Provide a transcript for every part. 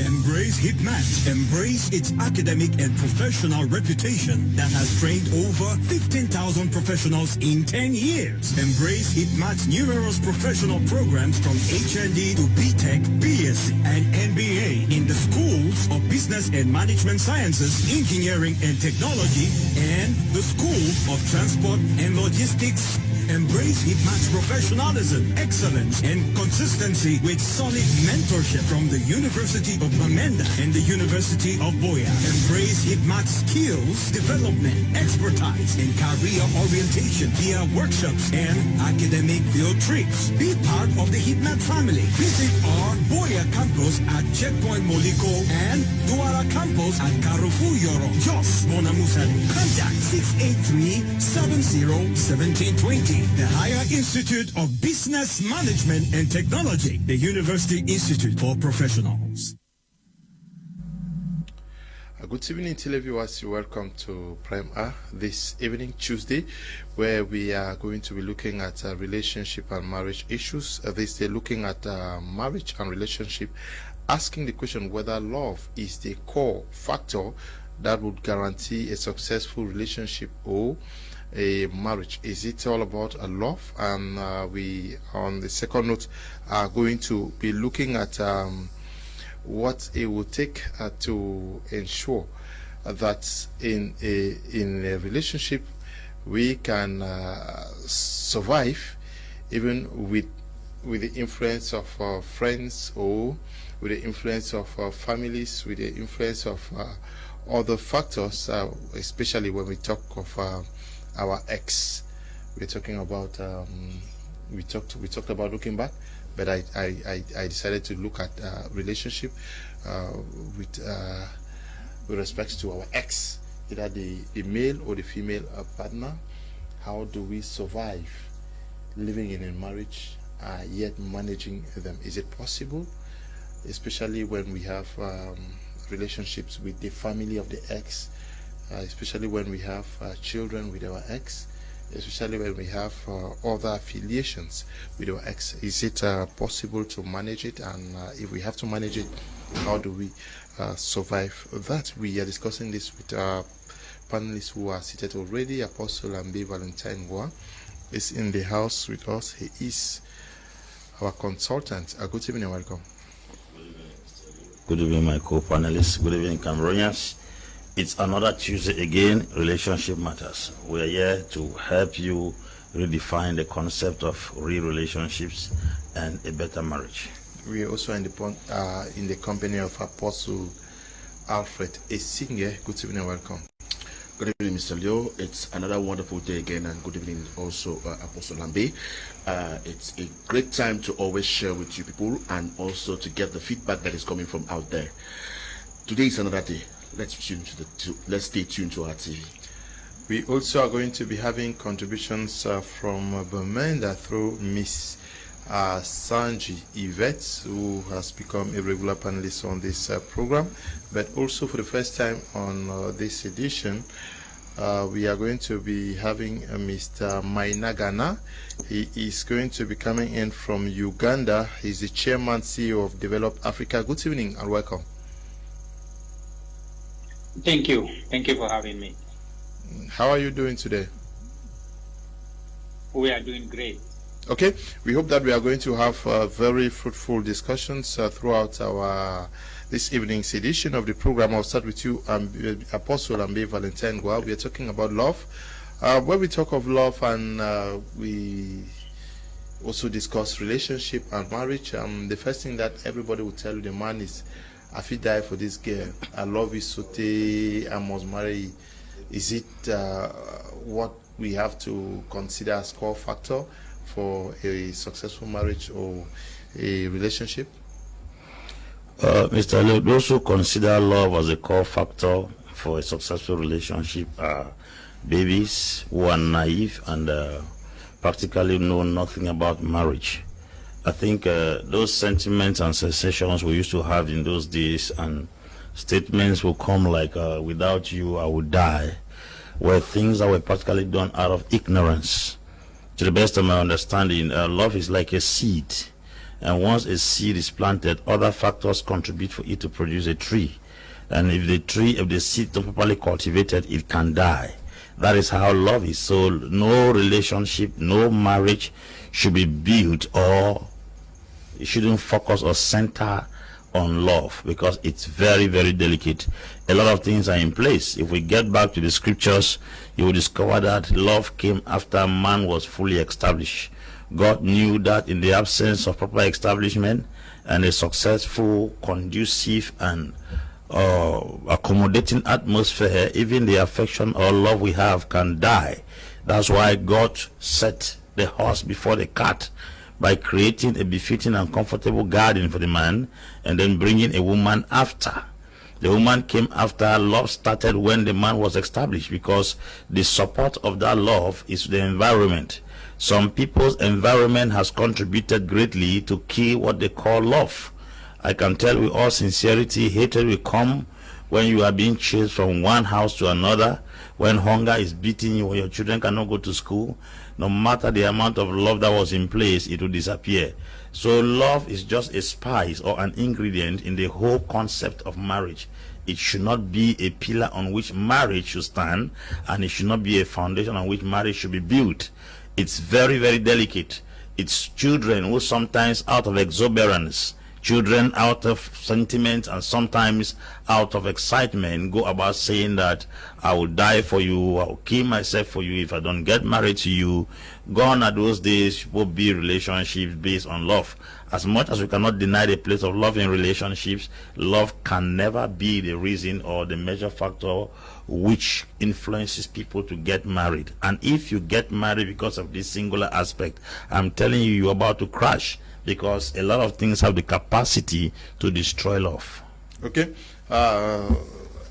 Embrace HitMath. Embrace its academic and professional reputation that has trained over 15,000 professionals in 10 years. Embrace HitMath's numerous professional programs from HND to BTech, BSc, and MBA in the schools of Business and Management Sciences, Engineering and Technology, and the School of Transport and Logistics. Embrace HitMath's professionalism, excellence, and consistency with solid mentorship from the University of Bamenda and the University of Boya. Embrace HitMath's skills, development, expertise, and career orientation via workshops and academic field trips. Be part of the HitMath family. Visit our Boya campus at Checkpoint Moliko and Duara campus at Carrefour Yoro, Jos, Monamusali. Contact 683-70-1720. The Higher Institute of Business Management and Technology, the University Institute for Professionals. Good evening, televiewers. Welcome to Prime R this evening, Tuesday, where we are going to be looking at relationship and marriage issues. This day, looking at marriage and relationship, asking the question whether love is the core factor that would guarantee a successful relationship or a marriage. Is it all about love? And we, on the second note, are going to be looking at what it will take to ensure that in a relationship we can survive even with the influence of friends, or with the influence of families, with the influence of other factors, especially when we talk of our ex. We're talking about we talked about looking back, but I decided to look at relationship with respect to our ex, either the male or the female partner. How do we survive living in a marriage yet managing them? Is it possible, especially when we have relationships with the family of the ex, especially when we have children with our ex, especially when we have other affiliations with our ex? Is it possible to manage it? And if we have to manage it, how do we survive that? We are discussing this with our panelists who are seated already. Apostle Ambe Valentine Gwa is in the house with us. He is our consultant. Good evening and welcome. Good evening, my co-panelists. Good evening, Cameroonians. It's another Tuesday again, Relationship Matters. We are here to help you redefine the concept of real relationships and a better marriage. We are also in the company of Apostle Alfred Esinge. Good evening and welcome. Good evening, Mr. Leo. It's another wonderful day again, and good evening also, Apostle Lambe. It's a great time to always share with you people and also to get the feedback that is coming from out there. Today is another day. Let's stay tuned to our TV. We also are going to be having contributions from Bamenda through Miss Sanji Yvette, who has become a regular panelist on this program, but also for the first time on this edition, we are going to be having Mr. Mainagana. He is going to be coming in from Uganda. He's the chairman CEO of Develop Africa. Good evening and welcome. Thank you. Thank you for having me. How are you doing today? We are doing great. Okay, we hope that we are going to have very fruitful discussions throughout our this evening's edition of the program. I'll start with you, Apostle Ambe Valentine Gwa. We are talking about love. When we talk of love, and we also discuss relationship and marriage, the first thing that everybody will tell you, the man, is, I feel die for this girl. I love you so I must marry. Is it what we have to consider as core factor for a successful marriage or a relationship? Mr. Leo, those who consider love as a core factor for a successful relationship are babies who are naive and practically know nothing about marriage. I think those sentiments and sensations we used to have in those days, and statements will come like, without you, I would die, were things that were practically done out of ignorance. To the best of my understanding, love is like a seed. And once a seed is planted, other factors contribute for it to produce a tree. And if the seed is not properly cultivated, it can die. That is how love is. So no relationship, no marriage should be built, or it shouldn't focus or center on love, because it's very, very delicate. A lot of things are in place. If we get back to the scriptures, you will discover that love came after man was fully established. God knew that in the absence of proper establishment and a successful, conducive, and accommodating atmosphere, even the affection or love we have can die. That's why God set the horse before the cart by creating a befitting and comfortable garden for the man, and then bringing a woman after. The woman came after. Love started when the man was established, because the support of that love is the environment. Some people's environment has contributed greatly to kill what they call love. I can tell with all sincerity, hatred will come when you are being chased from one house to another, when hunger is beating you, when your children cannot go to school. No matter the amount of love that was in place, it will disappear. So love is just a spice or an ingredient in the whole concept of marriage. It should not be a pillar on which marriage should stand, and it should not be a foundation on which marriage should be built. It's very, very delicate. It's children who sometimes, out of exuberance, children out of sentiment, and sometimes out of excitement, go about saying that I will die for you, I will kill myself for you if I don't get married to you. Gone are those days will be relationships based on love. As much as we cannot deny the place of love in relationships, love can never be the reason or the major factor which influences people to get married. And if you get married because of this singular aspect, I'm telling you, you're about to crash, because a lot of things have the capacity to destroy love. Okay.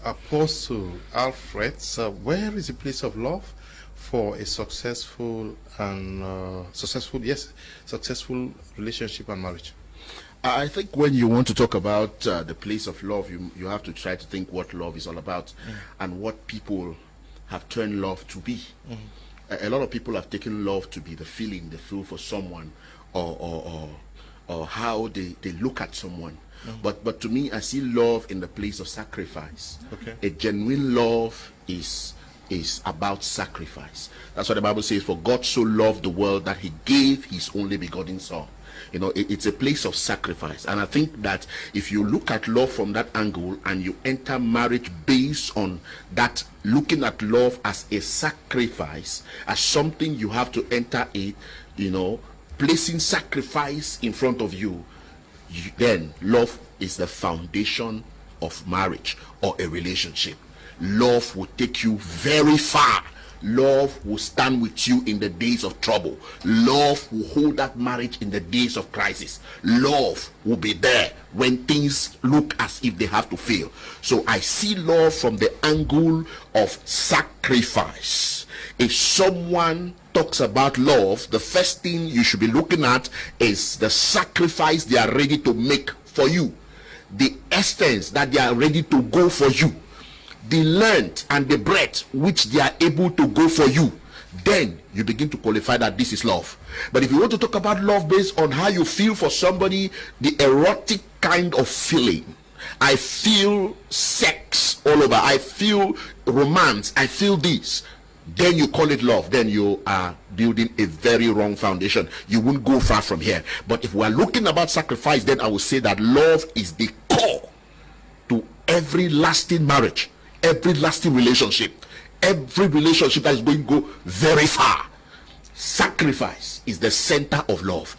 Apostle Alfred, where is the place of love for a successful relationship and marriage? I think when you want to talk about the place of love, you have to try to think what love is all about, and what people have turned love to be. A lot of people have taken love to be the feeling they feel for someone, or how they look at someone. But to me, I see love in the place of sacrifice. Okay. A genuine love is about sacrifice. That's what the Bible says, for God so loved the world that he gave his only begotten son. You know, it's a place of sacrifice. And I think that if you look at love from that angle, and you enter marriage based on that, looking at love as a sacrifice, as something you have to enter it, placing sacrifice in front of you, then love is the foundation of marriage or a relationship. Love will take you very far. Love will stand with you in the days of trouble. Love will hold that marriage in the days of crisis. Love will be there when things look as if they have to fail. So I see love from the angle of sacrifice. If someone talks about love, the first thing you should be looking at is the sacrifice they are ready to make for you, the extent that they are ready to go for you, the length and the breadth which they are able to go for you. Then you begin to qualify that this is love. But if you want to talk about love based on how you feel for somebody, the erotic kind of feeling, I feel sex all over, I feel romance, I feel this, then you call it love, then you are building a very wrong foundation. You won't go far from here. But if we are looking about sacrifice, then I will say that love is the core to every lasting marriage, every lasting relationship, every relationship that is going to go very far. Sacrifice is the center of love.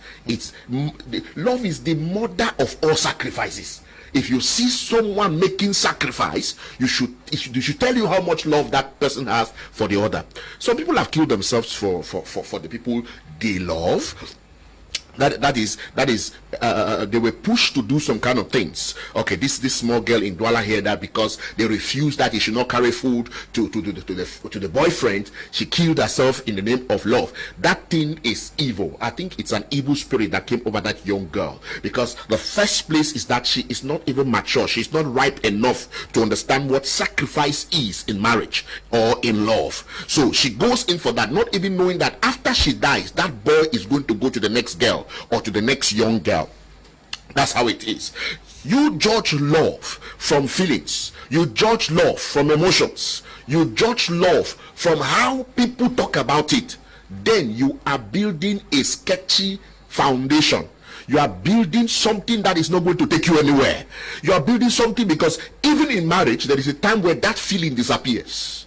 Love is the mother of all sacrifices. If you see someone making sacrifice, you should tell you how much love that person has for the other. Some people have killed themselves for the people they love. That is they were pushed to do some kind of things. Okay, this small girl in Douala here, that because they refused that he should not carry food to the boyfriend, she killed herself in the name of love. That thing is evil. I think it's an evil spirit that came over that young girl, because the first place is that she is not even mature. She's not ripe enough to understand what sacrifice is in marriage or in love. So she goes in for that, not even knowing that after she dies, that boy is going to go to the next girl or to the next young girl. That's how it is. You judge love from feelings. You judge love from emotions. You judge love from how people talk about it. Then you are building a sketchy foundation. You are building something that is not going to take you anywhere. You are building something because even in marriage, there is a time where that feeling disappears.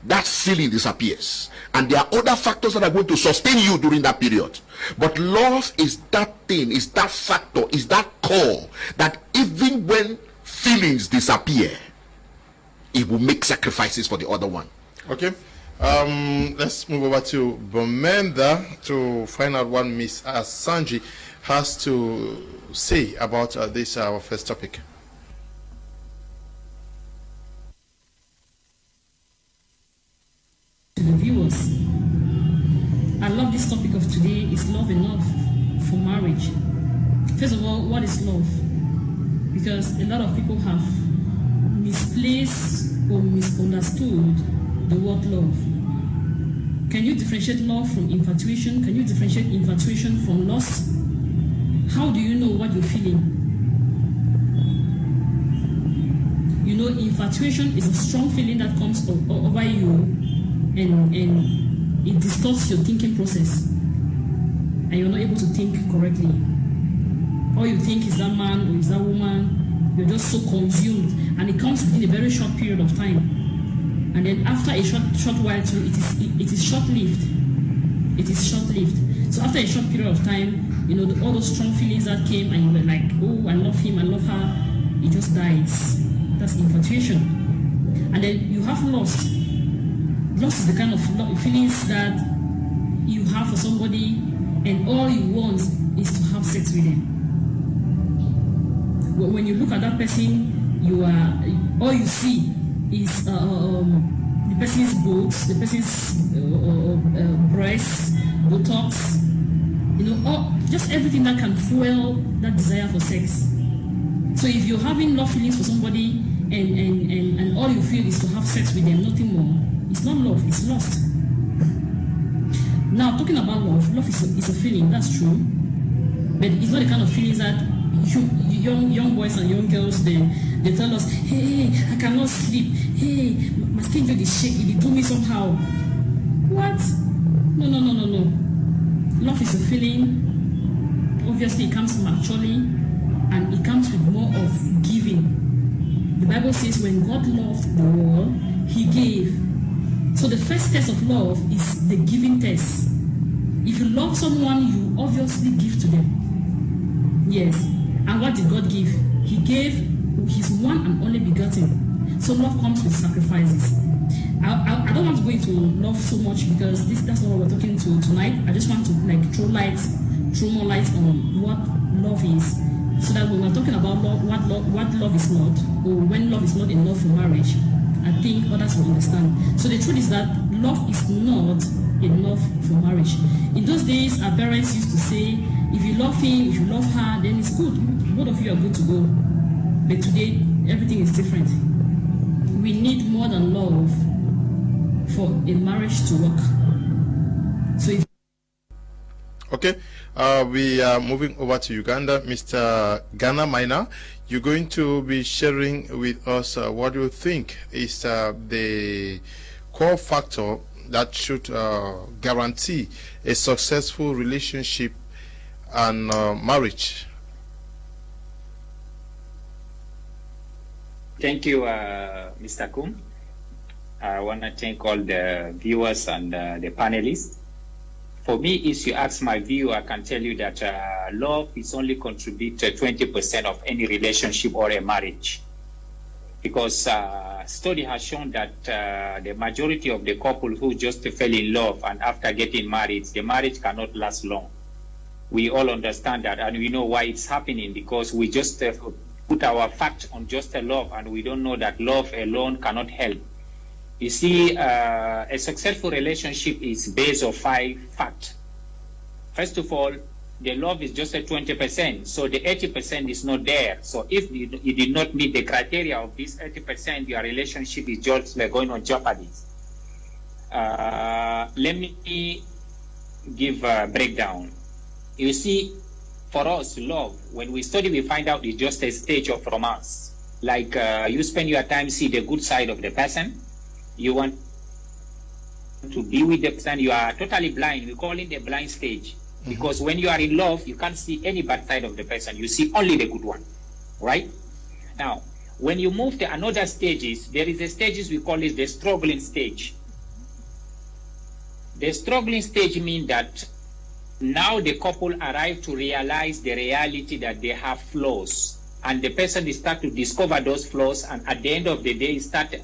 That feeling disappears. And there are other factors that are going to sustain you during that period. But love is that thing, is that factor, is that core that even when feelings disappear, it will make sacrifices for the other one. Okay. Let's move over to Bomenda to find out what Miss Sanji has to say about this our first topic. To the viewers, I love this topic of today. Is love enough for marriage? First of all, what is love? Because a lot of people have misplaced or misunderstood the word love. Can you differentiate love from infatuation? Can you differentiate infatuation from lust? How do you know what you're feeling? You know, infatuation is a strong feeling that comes over you, and it distorts your thinking process, and you're not able to think correctly. All you think is that man or is that woman. You're just so consumed, and it comes within a very short period of time. And then after a short while too, it is short-lived. It is short-lived. So after a short period of time, you know, all those strong feelings that came, and you were like, oh, I love him, I love her, it just dies. That's infatuation. And then you have lust. Lust is the kind of feelings that you have for somebody, and all you want is to have sex with them. When you look at that person, all you see is the person's boobs, the person's breasts, buttocks, you know, just everything that can fuel that desire for sex. So if you're having love feelings for somebody and all you feel is to have sex with them, nothing more, it's not love, it's lust. Now, talking about love is a feeling, that's true, but it's not the kind of feelings that young boys and young girls, they tell us, hey, I cannot sleep, hey, my skin just shaky, they do me somehow. What? No. Love is a feeling. Obviously it comes maturely, and it comes with more of giving. The Bible says when God loved the world, he gave. So the first test of love is the giving test. If you love someone, you obviously give to them. Yes. And what did God give? He gave his one and only begotten. So love comes with sacrifices. I don't want to go into love so much because that's not what we're talking to tonight. I just want to throw more light on what love is, so that when we're talking about love, what love is not, or when love is not enough for marriage, I think others will understand. So the truth is that love is not enough for marriage. In those days, our parents used to say, if you love him, if you love her, then it's good. Both of you are good to go. But today, everything is different. We need more than love for a marriage to work. So if Okay, we are moving over to Uganda. Mr. Ghana Minor, you're going to be sharing with us what you think is the core factor that should guarantee a successful relationship and marriage. Thank you, Mr. Kum. I want to thank all the viewers and the panelists. For me, if you ask my view, I can tell you that love is only contribute to 20% of any relationship or a marriage. Because study has shown that the majority of the couple who just fell in love and after getting married, the marriage cannot last long. We all understand that, and we know why it's happening, because we just put our fact on just a love, and we don't know that love alone cannot help. You see, a successful relationship is based on 5 facts. First of all, the love is just at 20%, so the 80% is not there. So if you did not meet the criteria of this 80%, your relationship is just going on jeopardy. Let me give a breakdown. You see, for us, love, when we study, we find out it's just a stage of romance. Like you spend your time see the good side of the person. You want to be with the person. You are totally blind. We call it the blind stage. Because when you are in love, you can't see any bad side of the person. You see only the good one, right? Now, when you move to another stages, there is a stages we call it the struggling stage. The struggling stage means that now the couple arrive to realize the reality that they have flaws, and the person start to discover those flaws, and at the end of the day start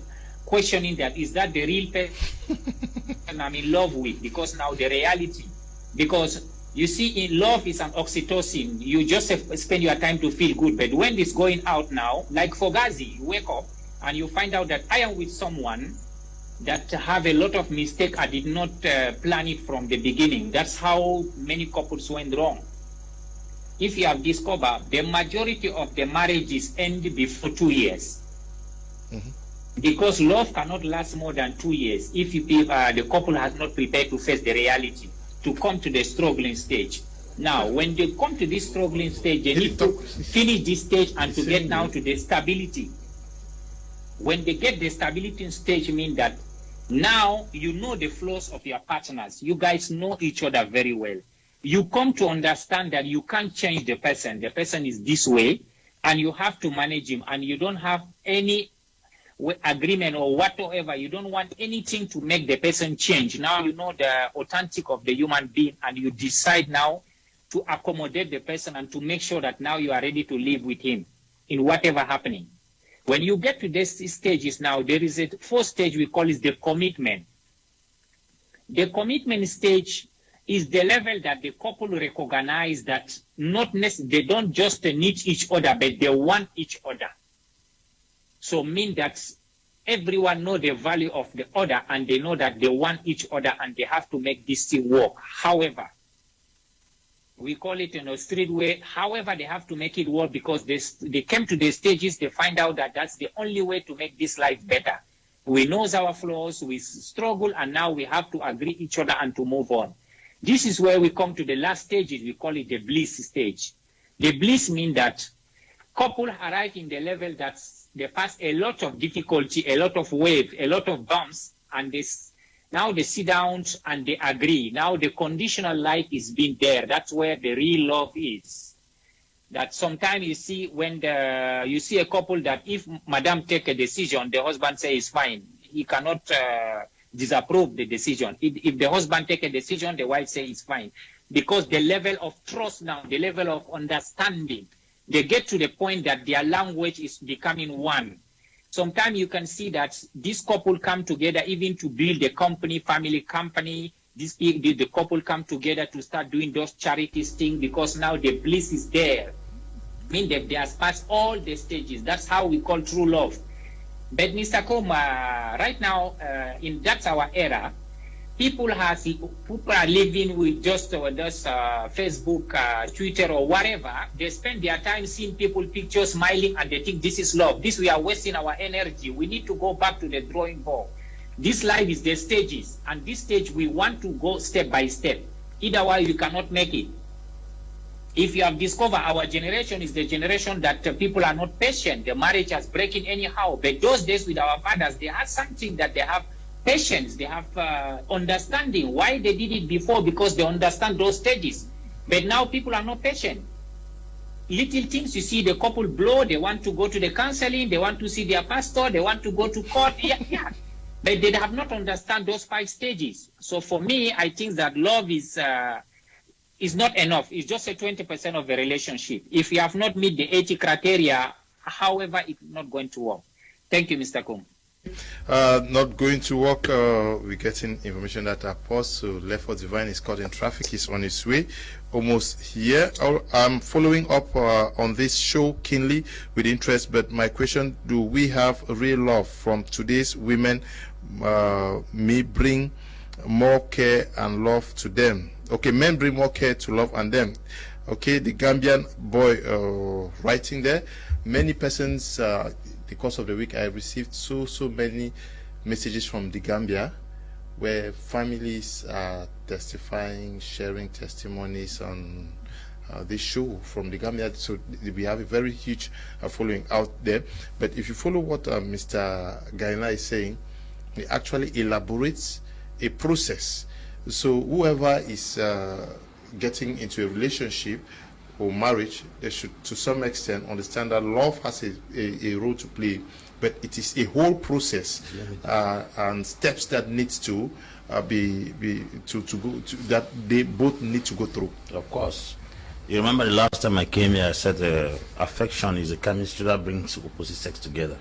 questioning that, is that the real person I'm in love with? Because now the reality, because you see, in love is an oxytocin. You just spend your time to feel good. But when it's going out now, like for Gazi, you wake up and you find out that I am with someone that have a lot of mistake. I did not plan it from the beginning. That's how many couples went wrong. If you have discovered, the majority of the marriages end before 2 years. Because love cannot last more than 2 years if the couple has not prepared to face the reality, to come to the struggling stage. Now, when they come to this struggling stage, they need to finish this stage and to get now to the stability. When they get the stability stage, mean that now you know the flaws of your partners. You guys know each other very well. You come to understand that you can't change the person. The person is this way, and you have to manage him, and you don't have any agreement or whatsoever. You don't want anything to make the person change. Now you know the authentic of the human being, and you decide now to accommodate the person and to make sure that now you are ready to live with him in whatever happening. When you get to this stages now, there is a fourth stage we call it the commitment. The commitment stage is the level that the couple recognize that they don't just need each other, but they want each other. So mean that everyone know the value of the other, and they know that they want each other, and they have to make this thing work. However, we call it in a street way. However, they have to make it work because they came to the stages, they find out that that's the only way to make this life better. We know our flaws, we struggle, and now we have to agree each other and to move on. This is where we come to the last stages. We call it the bliss stage. The bliss means that couple arrive in the level that they pass a lot of difficulty, a lot of waves, a lot of bumps, and now they sit down and they agree. Now the conditional life is being there. That's where the real love is. That sometimes you see when you see a couple that if madam take a decision, the husband say it's fine. He cannot disapprove the decision. If the husband take a decision, the wife say it's fine. Because the level of trust now, the level of understanding, they get to the point that their language is becoming one. Sometimes you can see that this couple come together even to build a company, family company. The couple come together to start doing those charities things because now the bliss is there. I mean that they have passed all the stages. That's how we call true love. But Mr. Koma, right now, that's our era. People are living with just Facebook, Twitter, or whatever. They spend their time seeing people pictures, smiling, and they think this is love. We are wasting our energy. We need to go back to the drawing board. This life is the stages, and this stage we want to go step by step. Otherwise, you cannot make it. If you have discovered our generation is the generation that people are not patient, the marriage is breaking anyhow. But those days with our fathers, they had something that they have patience, they have understanding why they did it before, because they understand those stages. But now people are not patient. Little things you see the couple blow, they want to go to the counseling, they want to see their pastor, they want to go to court. Yeah. But they have not understand those 5 stages. So for me, I think that love is not enough. It's just a 20% of the relationship. If you have not met the 80 criteria, however, it's not going to work. Thank you, Mr. Kum. Not going to work. We're getting information that Apostle Lefford Divine is caught in traffic. He's on his way, almost here. I'm following up on this show keenly with interest, but my question, do we have real love from today's women? Me bring more care and love to them. Okay, men bring more care to love and them. Okay, the Gambian boy writing there. Many persons, the course of the week, I received so many messages from the Gambia where families are testifying, sharing testimonies on this show from the Gambia. So we have a very huge following out there. But if you follow what Mr. Gaina is saying, he actually elaborates a process. So whoever is getting into a relationship or marriage, they should to some extent understand that love has a role to play, but it is a whole process and steps that needs to that they both need to go through. Of course. You remember the last time I came here, I said affection is a chemistry that brings opposite sex together.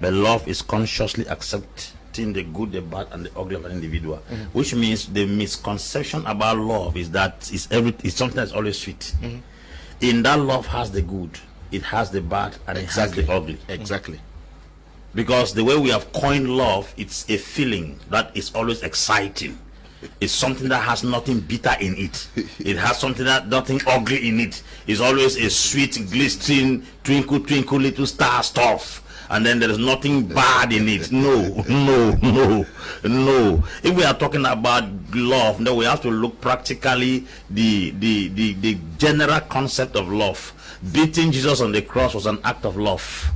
But love is consciously accepting the good, the bad, and the ugly of an individual. Which means the misconception about love is that it's something that's always sweet. In that, love has the good, it has the bad, and it has the ugly. Exactly. Because the way we have coined love, it's a feeling that is always exciting. It's something that has nothing bitter in it. It has something that nothing ugly in it. It's always a sweet, glistening, twinkle, twinkle, little star stuff. And then there is nothing bad in it. No. If we are talking about love, then we have to look practically the general concept of love. Beating Jesus on the cross was an act of love.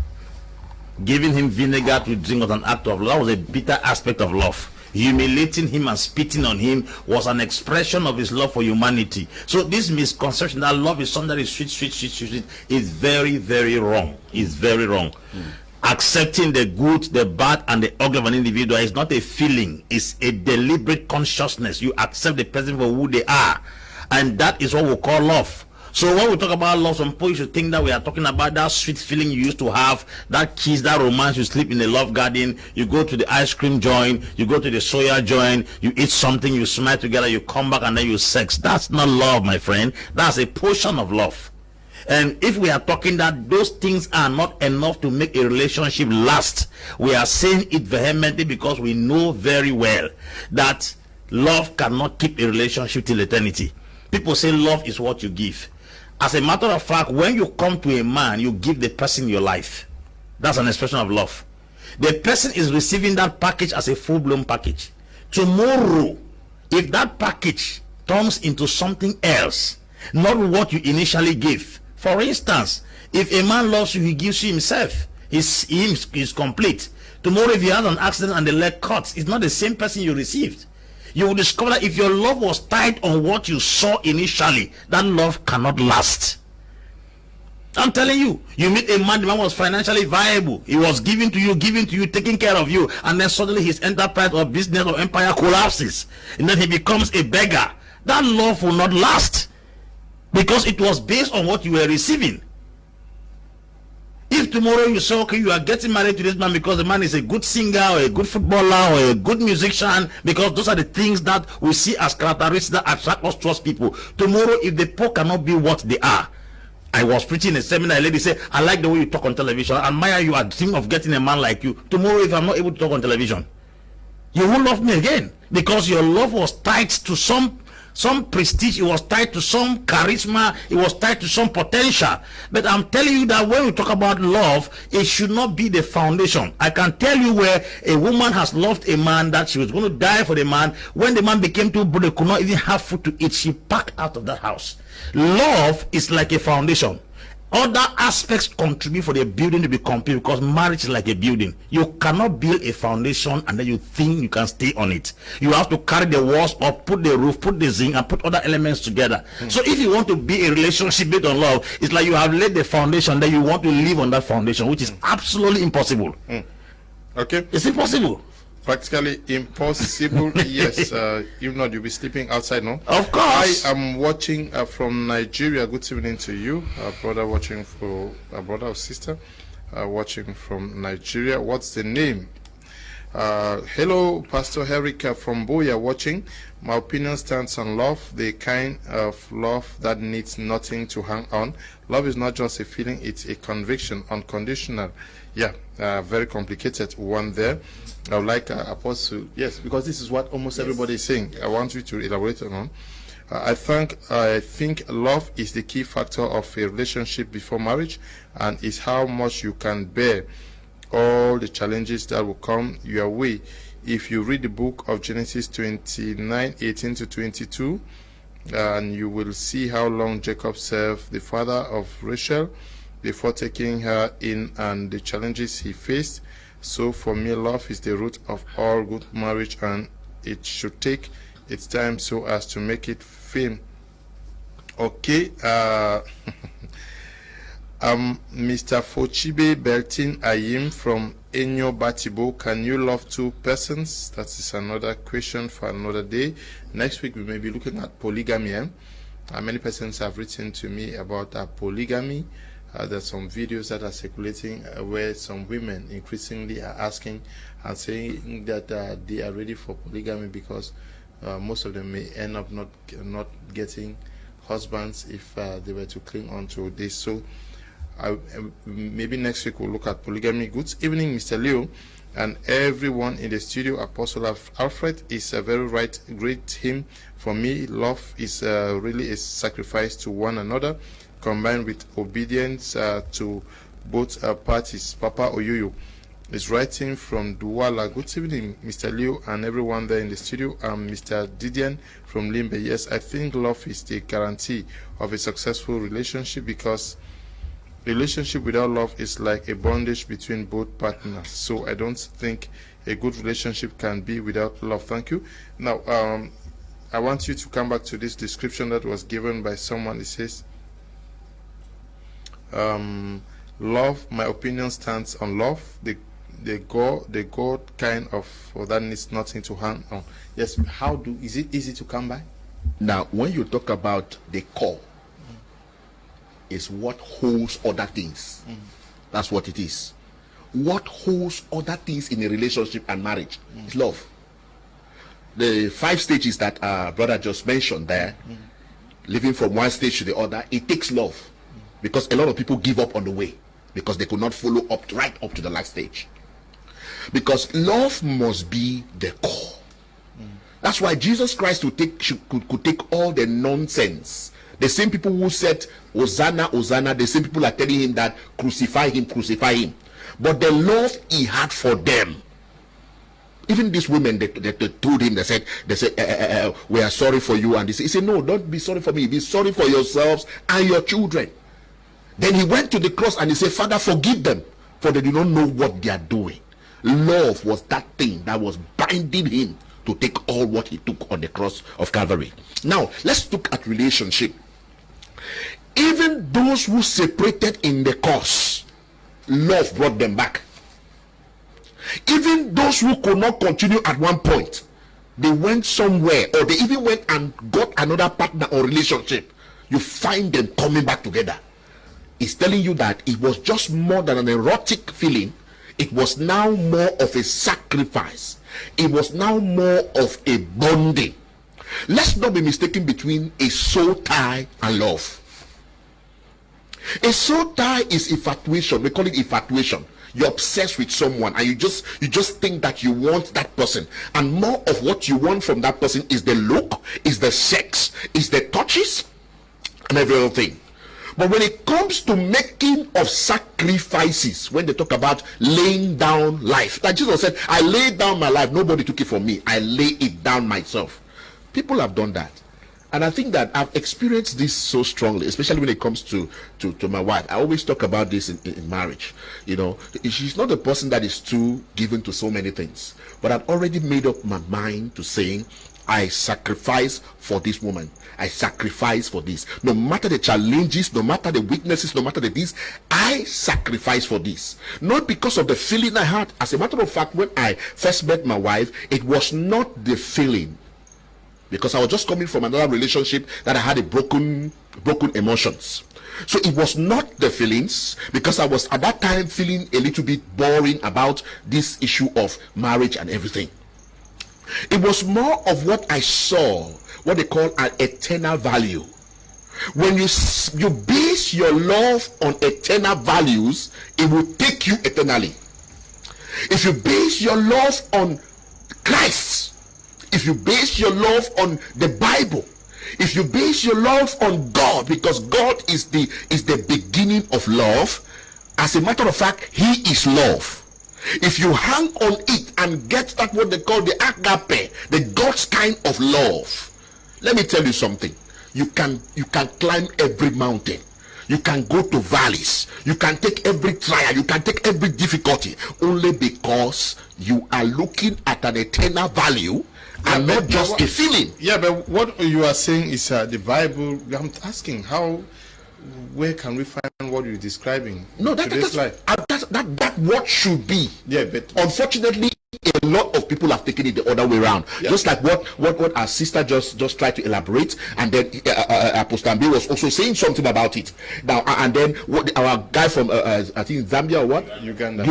Giving him vinegar to drink was an act of love. That was a bitter aspect of love. Humiliating him and spitting on him was an expression of his love for humanity. So this misconception that love is something that is sweet is very, very wrong. It's very wrong. Accepting the good, the bad, and the ugly of an individual is not a feeling. It's a deliberate consciousness. You accept the person for who they are, and that is what we call love. So when we talk about love, some people should think that we are talking about that sweet feeling you used to have, that kiss, that romance, you sleep in the love garden, you go to the ice cream joint, you go to the soya joint, you eat something, you smile together, you come back, and then you sex. That's not love, my friend. That's a portion of love. And if we are talking that those things are not enough to make a relationship last, we are saying it vehemently because we know very well that love cannot keep a relationship till eternity. People say love is what you give. As a matter of fact, when you come to a man, you give the person your life. That's an expression of love. The person is receiving that package as a full-blown package. Tomorrow, if that package turns into something else, not what you initially gave. For instance, if a man loves you, he gives you himself. He's complete. Tomorrow, if you have an accident and the leg cuts, it's not the same person you received. You will discover that if your love was tied on what you saw initially, that love cannot last. I'm telling you, you meet a man, the man was financially viable. He was giving to you, taking care of you, and then suddenly his enterprise or business or empire collapses, and then he becomes a beggar. That love will not last because it was based on what you were receiving. If tomorrow you say, okay, you are getting married to this man because the man is a good singer or a good footballer or a good musician, because those are the things that we see as characteristics that attract us towards people. Tomorrow, if the poor cannot be what they are. I was preaching a seminar, a lady said, I like the way you talk on television. I admire you. I think of getting a man like you. Tomorrow, if I'm not able to talk on television, you won't love me again, because your love was tied to some prestige, it was tied to some charisma, it was tied to some potential. But I'm telling you that when we talk about love, it should not be the foundation. I can tell you where a woman has loved a man that she was going to die for the man. When the man became too broke, they could not even have food to eat, she packed out of that house. Love is like a foundation. Other aspects contribute for the building to be complete, because marriage is like a building. You cannot build a foundation and then you think you can stay on it. You have to carry the walls up, put the roof, put the zinc, and put other elements together. So if you want to be a relationship based on love, it's like you have laid the foundation, then you want to live on that foundation, which is absolutely impossible. Okay. It's impossible. Practically impossible. Yes. If not, you'll be sleeping outside, no? Of course. I am watching from Nigeria. Good evening to you, brother watching for a brother or sister watching from Nigeria. What's the name? Hello, Pastor Eric from Boya watching. My opinion stands on love, the kind of love that needs nothing to hang on. Love is not just a feeling, it's a conviction, unconditional. Yeah, very complicated one there. I would like Apostle, yes, because this is what almost everybody is saying. I want you to elaborate on. I think love is the key factor of a relationship before marriage, and is how much you can bear all the challenges that will come your way. If you read the book of Genesis 29:18 to 22, and you will see how long Jacob served the father of Rachel before taking her in and the challenges he faced. So for me, love is the root of all good marriage, and it should take its time so as to make it firm. Okay, Mr. Fochibe Beltin Ayim from Enyo Batibo, can you love two persons? That is another question for another day. Next week we may be looking at polygamy. Many persons have written to me about polygamy. There's some videos that are circulating where some women increasingly are asking and saying that they are ready for polygamy because most of them may end up not getting husbands if they were to cling on to this. So maybe next week we'll look at polygamy. Good evening, Mr. Leo, and everyone in the studio. Apostle Alfred is a very great hymn. For me, love is really a sacrifice to one another, combined with obedience to both parties. Papa Oyuyu is writing from Douala. Good evening, Mr. Leo, and everyone there in the studio. I'm Mr. Didian from Limbe. Yes, I think love is the guarantee of a successful relationship, because relationship without love is like a bondage between both partners. So I don't think a good relationship can be without love. Thank you. Now, I want you to come back to this description that was given by someone. It says, love, my opinion stands on love, the God kind of, or that needs nothing to hang on. Yes, is it easy to come by? Now, when you talk about the core, is what holds other things. That's what it is. What holds other things in a relationship and marriage is love. The 5 stages that brother just mentioned there, living from one stage to the other, it takes love, because a lot of people give up on the way because they could not follow up right up to the last stage. Because love must be the core. That's why Jesus Christ could take all the nonsense. The same people who said, Hosanna, Hosanna, the same people are telling him that crucify him, crucify him. But the love he had for them, even these women, they told him, they said, we are sorry for you. And he said, no, don't be sorry for me. Be sorry for yourselves and your children. Then he went to the cross and he said, Father, forgive them, for they do not know what they are doing. Love was that thing that was binding him to take all what he took on the cross of Calvary. Now, let's look at relationship. Even those who separated in the course, love brought them back. Even those who could not continue at one point, they went somewhere, or they even went and got another partner or relationship. You find them coming back together. It's telling you that it was just more than an erotic feeling. It was now more of a sacrifice. It was now more of a bonding. Let's not be mistaken between a soul tie and love. A soul tie is infatuation. We call it infatuation. You're obsessed with someone and you just think that you want that person, and more of what you want from that person is the look, is the sex, is the touches, and every other thing. But when it comes to making of sacrifices, when they talk about laying down life, like Jesus said, I laid down my life, nobody took it from me, I lay it down myself. People have done that. And I think that I've experienced this so strongly, especially when it comes to my wife. I always talk about this in marriage. You know, she's not a person that is too given to so many things. But I've already made up my mind to saying, I sacrifice for this woman. I sacrifice for this. No matter the challenges, no matter the weaknesses, no matter the this, I sacrifice for this. Not because of the feeling I had. As a matter of fact, when I first met my wife, it was not the feeling. Because I was just coming from another relationship that I had a broken emotions. So it was not the feelings, because I was at that time feeling a little bit boring about this issue of marriage and everything. It was more of what I saw, what they call an eternal value. When you base your love on eternal values, it will take you eternally. If you base your love on Christ, if you base your love on the Bible, if you base your love on God, because God is the beginning of love, as a matter of fact, he is love. If you hang on it and get that what they call the agape, the God's kind of love, let me tell you something. You can climb every mountain. You can go to valleys. You can take every trial. You can take every difficulty, only because you are looking at an eternal value and not just a feeling. Yeah, but what you are saying is the Bible. I'm asking where can we find what you're describing? No, that's what should be. Yeah, but unfortunately, a lot of people have taken it the other way around. Yeah. Just like what our sister just tried to elaborate, and then Apostle Ambe was also saying something about it. Now and then what our guy from I think Zambia or what? Uganda.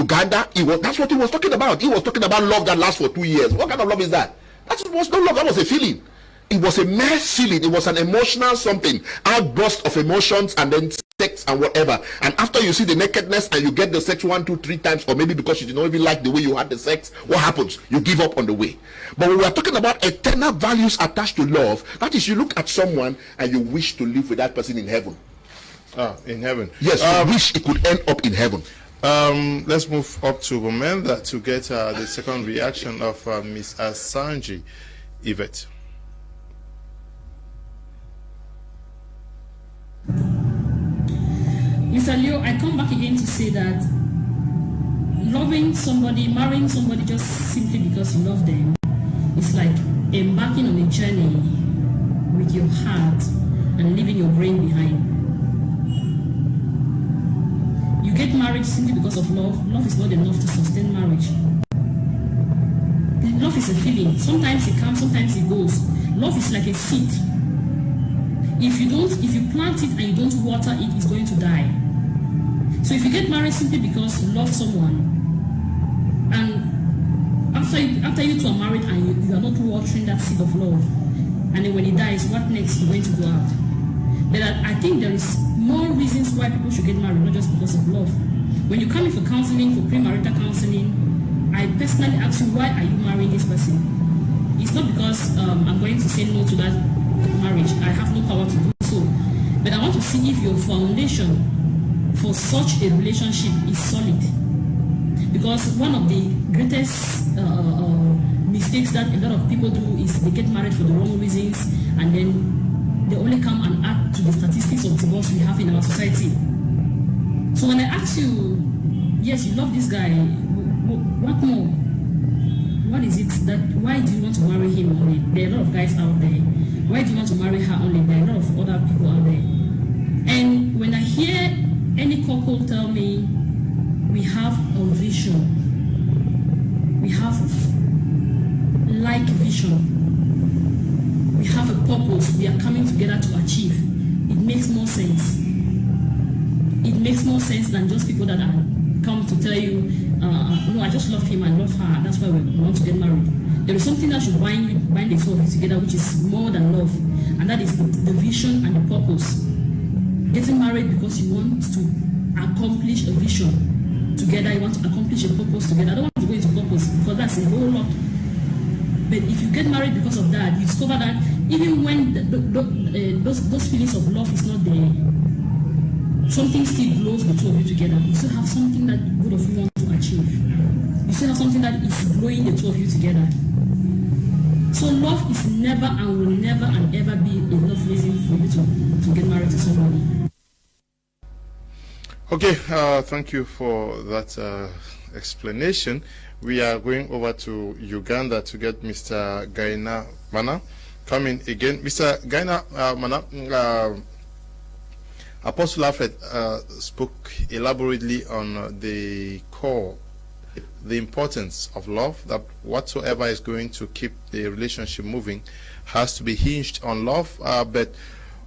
That's what he was talking about. He was talking about love that lasts for 2 years. What kind of love is that? That was no love. That was a feeling. It was a mere feeling. It was an emotional something, outburst of emotions, and then sex and whatever. And after you see the nakedness and you get the sex 1, 2, 3 times, or maybe because you did not even like the way you had the sex, what happens? You give up on the way. But when we are talking about eternal values attached to love, that is, you look at someone and you wish to live with that person in heaven. In heaven. Yes, you wish it could end up in heaven. Let's move up to Bomenda to get the second reaction of Miss Asanji Yvette. Mr. Leo, I come back again to say that loving somebody, marrying somebody just simply because you love them, is like embarking on a journey with your heart and leaving your brain behind. You get married simply because of love. Love is not enough to sustain marriage. Love is a feeling. Sometimes it comes, sometimes it goes. Love is like a seed. If you plant it and you don't water it, it's going to die. So if you get married simply because you love someone, and after you two are married and you are not watering that seed of love, and then when it dies, what next? You're going to go out. But I think there is more reasons why people should get married, not just because of love. When you come in for counseling, for premarital counseling, I personally ask you, why are you marrying this person? It's not because I'm going to say no to that marriage. I have no power to do so. But I want to see if your foundation for such a relationship is solid. Because one of the greatest mistakes that a lot of people do is they get married for the wrong reasons, and then they only come and add to the statistics of divorce we have in our society. So when I ask you, yes, you love this guy, what more? What is it that, why do you want to marry him only? There are a lot of guys out there. Why do you want to marry her only? There are a lot of other people out there. And when I hear any couple tell me, we have a vision, we have like vision, we have a purpose we are coming together to achieve, it makes more sense. It makes more sense than just people that are come to tell you, no, I just love him, I love her, that's why we want to get married. There is something that should bind the two of you together, which is more than love, and that is the vision and the purpose. Getting married because you want to accomplish a vision together, you want to accomplish a purpose together. I don't want to go into purpose because that's a whole lot. But if you get married because of that, you discover that even when those feelings of love is not there, something still blows the two of you together. You still have something that both of you want to achieve. You still have something that is blowing the two of you together. So love is never and will never and ever be enough reason for you to get married to somebody. Okay, thank you for that explanation. We are going over to Uganda to get Mr. Gaina Mana coming again. Mr. Gaina Mana, Apostle Alfred spoke elaborately on the core, the importance of love, that whatsoever is going to keep the relationship moving has to be hinged on love. But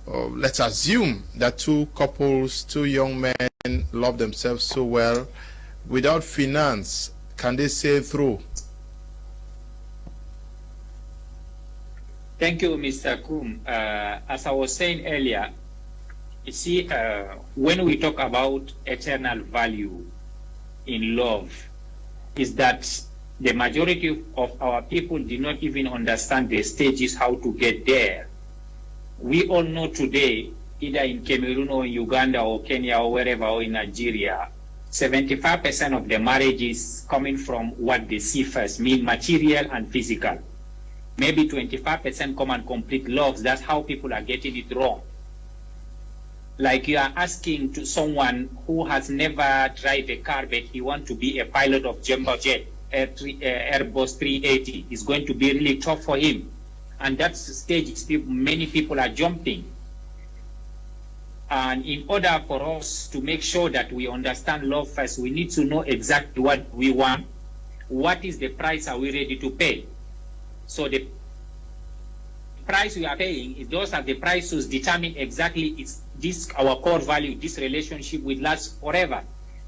let's assume that two young men love themselves so well. Without finance, can they sail through? Thank you, Mr. Kum. As I was saying earlier, you see, when we talk about eternal value in love, is that the majority of our people do not even understand the stages how to get there. We all know today, either in Cameroon or in Uganda or Kenya or wherever, or in Nigeria, 75% of the marriages coming from what they see first, mean material and physical. maybe 25% come and complete loves. That's how people are getting it wrong. Like you are asking to someone who has never drive a car, but he wants to be a pilot of jumbo jet, Airbus 380. It's going to be really tough for him. And that's the stage many people are jumping. And in order for us to make sure that we understand love first, we need to know exactly what we want. What is the price are we ready to pay? So the price we are paying, those are the prices determine exactly is this our core value, this relationship will last forever.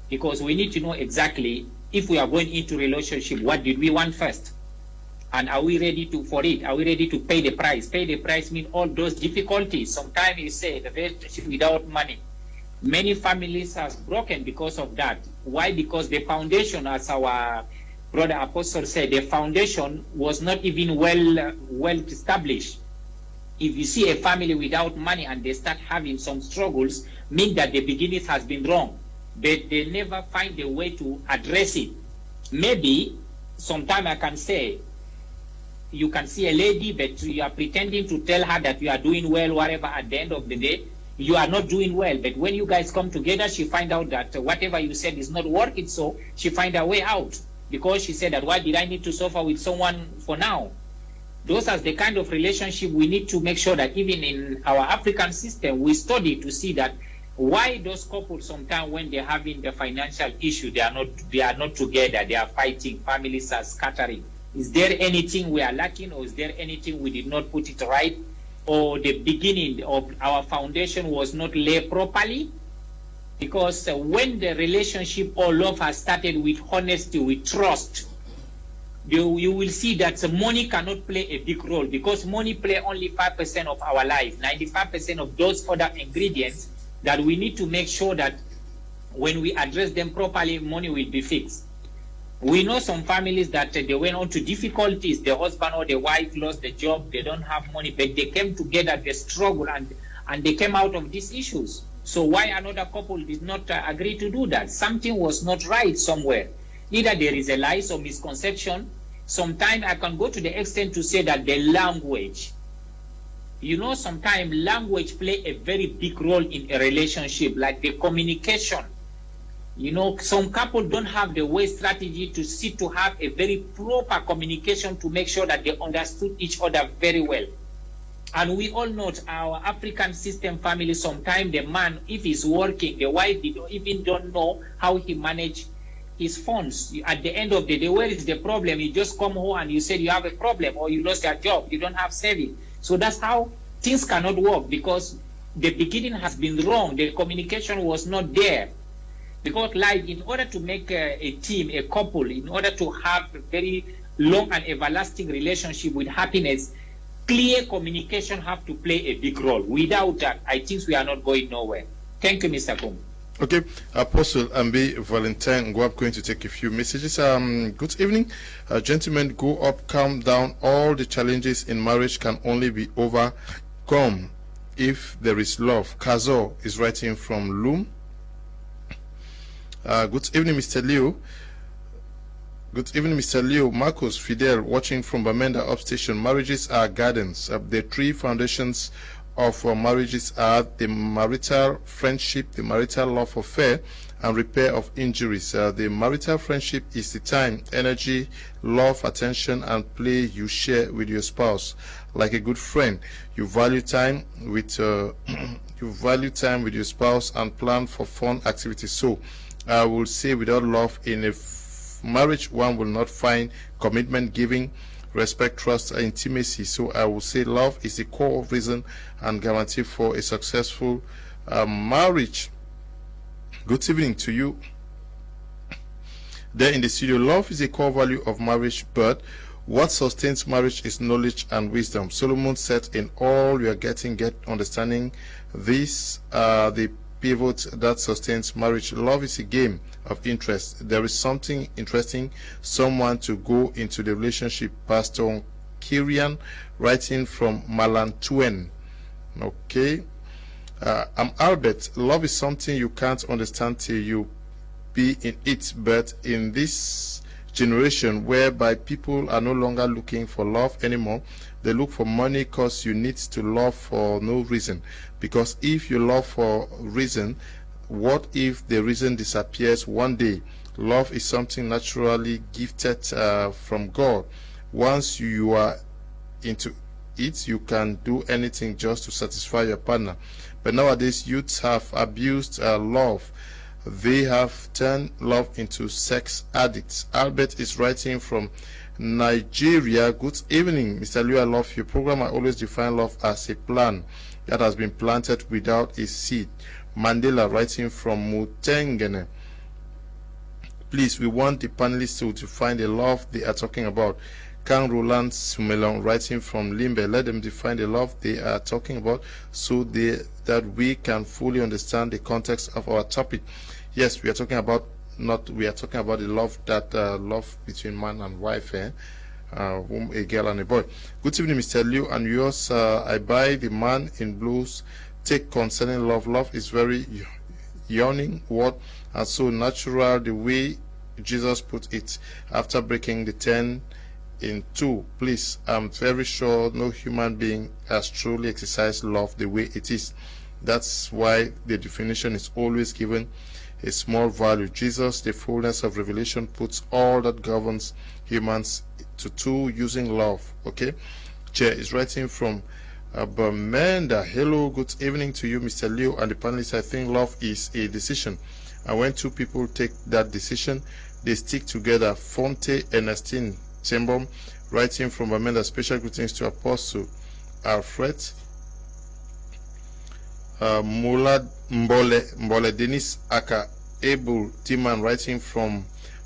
Because we need to know exactly if we are going into relationship, what did we want first? And are we ready for it? Are we ready to pay the price? Pay the price means all those difficulties. Sometimes you say the relationship without money. Many families are broken because of that. Why? Because the foundation, as our brother Apostle said, the foundation was not even well established. If you see a family without money and they start having some struggles, mean that the beginning has been wrong. But they never find a way to address it. Maybe sometime I can say, you can see a lady, but you are pretending to tell her that you are doing well, whatever. At the end of the day, you are not doing well. But when you guys come together, she find out that whatever you said is not working. So she find a way out, because she said that, why did I need to suffer with someone for now? Those are the kind of relationship we need to make sure that even in our African system, we study to see that why those couples sometimes when they're having the financial issue, they are not together, they are fighting, families are scattering. Is there anything we are lacking, or is there anything we did not put it right, or the beginning of our foundation was not laid properly? Because when the relationship or love has started with honesty, with trust, you will see that money cannot play a big role, because money play only 5% of our life. 95% of those other ingredients that we need to make sure that when we address them properly, money will be fixed. We know some families that they went on to difficulties. The husband or the wife lost the job. They don't have money, but they came together, they struggled, and they came out of these issues. So why another couple did not agree to do that? Something was not right somewhere. Either there is a lie or misconception. Sometimes I can go to the extent to say that the language. You know, sometimes language play a very big role in a relationship, like the communication. You know, some couple don't have the way strategy to sit to have a very proper communication to make sure that they understood each other very well. And we all know our African system family, sometimes the man, if he's working, the wife even don't know how he manage his funds. At the end of the day, where is the problem? You just come home and you said you have a problem, or you lost your job, you don't have saving. So that's how things cannot work, because the beginning has been wrong. The communication was not there. Because like in order to make a team, a couple, in order to have a very long and everlasting relationship with happiness, clear communication have to play a big role. Without that, I think we are not going nowhere. Thank you, Mr. Kum. Okay, Apostle Ambi Valentine, I'm going to take a few messages. Good evening. Gentlemen, go up, calm down. All the challenges in marriage can only be overcome if there is love. Kazo is writing from Loom. Good evening, Mr. Leo. Good evening, Mr. Leo. Marcos Fidel, watching from Bamenda Upstation. Marriages are gardens. The three foundations of marriages are the marital friendship, the marital love affair, and repair of injuries. The marital friendship is the time, energy, love, attention, and play you share with your spouse. Like a good friend, you value time with your spouse and plan for fun activities. So I will say, without love in a marriage, one will not find commitment, giving, respect, trust, and intimacy. So I will say love is the core reason and guarantee for a successful marriage. Good evening to you there in the studio. Love is a core value of marriage, but what sustains marriage is knowledge and wisdom. Solomon said, in all you are getting, get understanding. These are the pivot that sustains marriage. Love is a game of interest. There is something interesting, someone to go into the relationship. Pastor Kirian, writing from Malantuen. Okay. I'm Albert. Love is something you can't understand till you be in it, but in this generation whereby people are no longer looking for love anymore. They look for money because you need to love for no reason. Because if you love for reason, what if the reason disappears one day? Love is something naturally gifted from God. Once you are into it, you can do anything just to satisfy your partner. But nowadays, youths have abused love. They have turned love into sex addicts. Albert is writing from Nigeria. Good evening, Mr. Liu. I love your program. I always define love as a plant that has been planted without a seed. Mandela writing from Mutengene. Please, we want the panelists to find the love they are talking about. Kang Roland Sumelon writing from Limbe. Let them define the love they are talking about so that we can fully understand the context of our topic. Yes, we are talking about the love that love between man and wife, a girl and a boy. Good evening, Mr. Liu, and yours. I buy the man in blues take concerning love. Love is very yawning word and so natural the way Jesus put it after breaking the 10 in 2. Please, I'm very sure no human being has truly exercised love the way it is. That's why the definition is always given a small value. Jesus, the fullness of revelation, puts all that governs humans to 2 using love. Okay, Chair is writing from Bermuda. Hello, good evening to you, Mr. Liu, and the panelists. I think love is a decision, and when 2 people take that decision, they stick together. Fonte Ernestine Chembom writing from Bermuda. Special greetings to Apostle Alfred Mulad Mbole Denis Aka Abel Timan writing from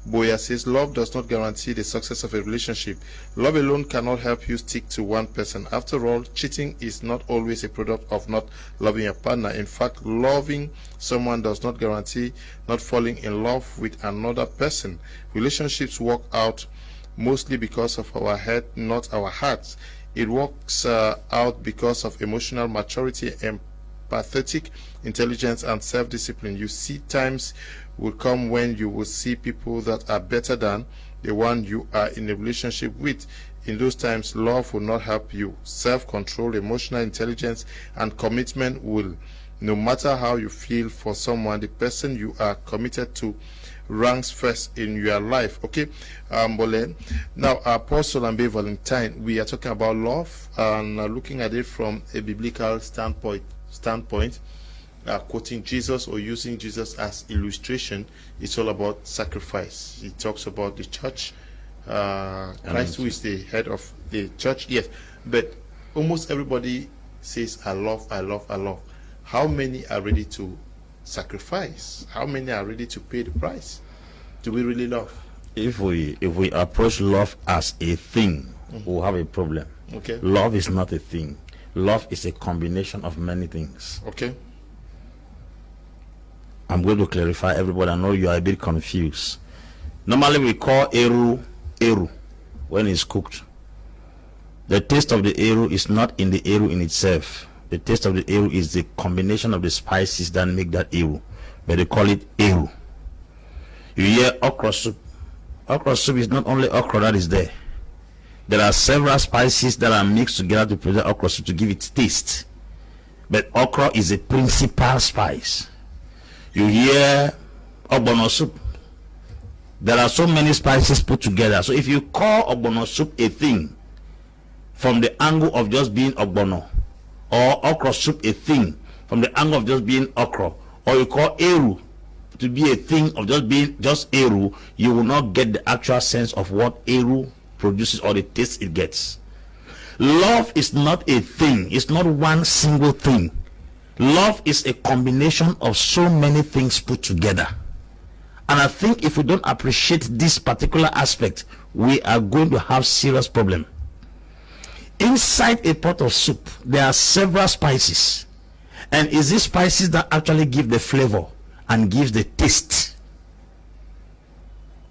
Boya says love does not guarantee the success of a relationship. Love alone cannot help you stick to one person. After all, cheating is not always a product of not loving your partner. In fact, loving someone does not guarantee not falling in love with another person. Relationships work out mostly because of our head, not our hearts. It works out because of emotional maturity, empathetic intelligence, and self-discipline. You see, times will come when you will see people that are better than the one you are in a relationship with. In those times, love will not help you. Self-control, emotional intelligence, and commitment will. No matter how you feel for someone, the person you are committed to ranks first in your life. Okay, Bole. Now, Apostle and Valentine, we are talking about love and looking at it from a biblical standpoint. Quoting Jesus or using Jesus as illustration, it's all about sacrifice. He talks about the church, Christ, who is the head of the church. Yes, but almost everybody says, I love, I love, I love. How many are ready to sacrifice? How many are ready to pay the price? Do we really love? If we approach love as a thing, we'll have a problem. Okay. Love is not a thing. Love is a combination of many things. Okay. I'm going to clarify everybody. I know you are a bit confused. Normally we call eru when it's cooked. The taste of the eru is not in the eru in itself. The taste of the eru is the combination of the spices that make that eru. But they call it eru. You hear okra soup. Okra soup is not only okra that is there. There are several spices that are mixed together to produce okra soup to give it taste. But okra is a principal spice. You hear ogbono soup. There are so many spices put together. So if you call ogbono soup a thing from the angle of just being ogbono, or okra soup a thing from the angle of just being okra, or you call eru to be a thing of just being just eru, you will not get the actual sense of what eru produces or the taste it gets. Love is not a thing. It's not one single thing. Love is a combination of so many things put together. And I think if we don't appreciate this particular aspect, we are going to have serious problem. Inside a pot of soup, there are several spices. And it's these spices that actually give the flavor and gives the taste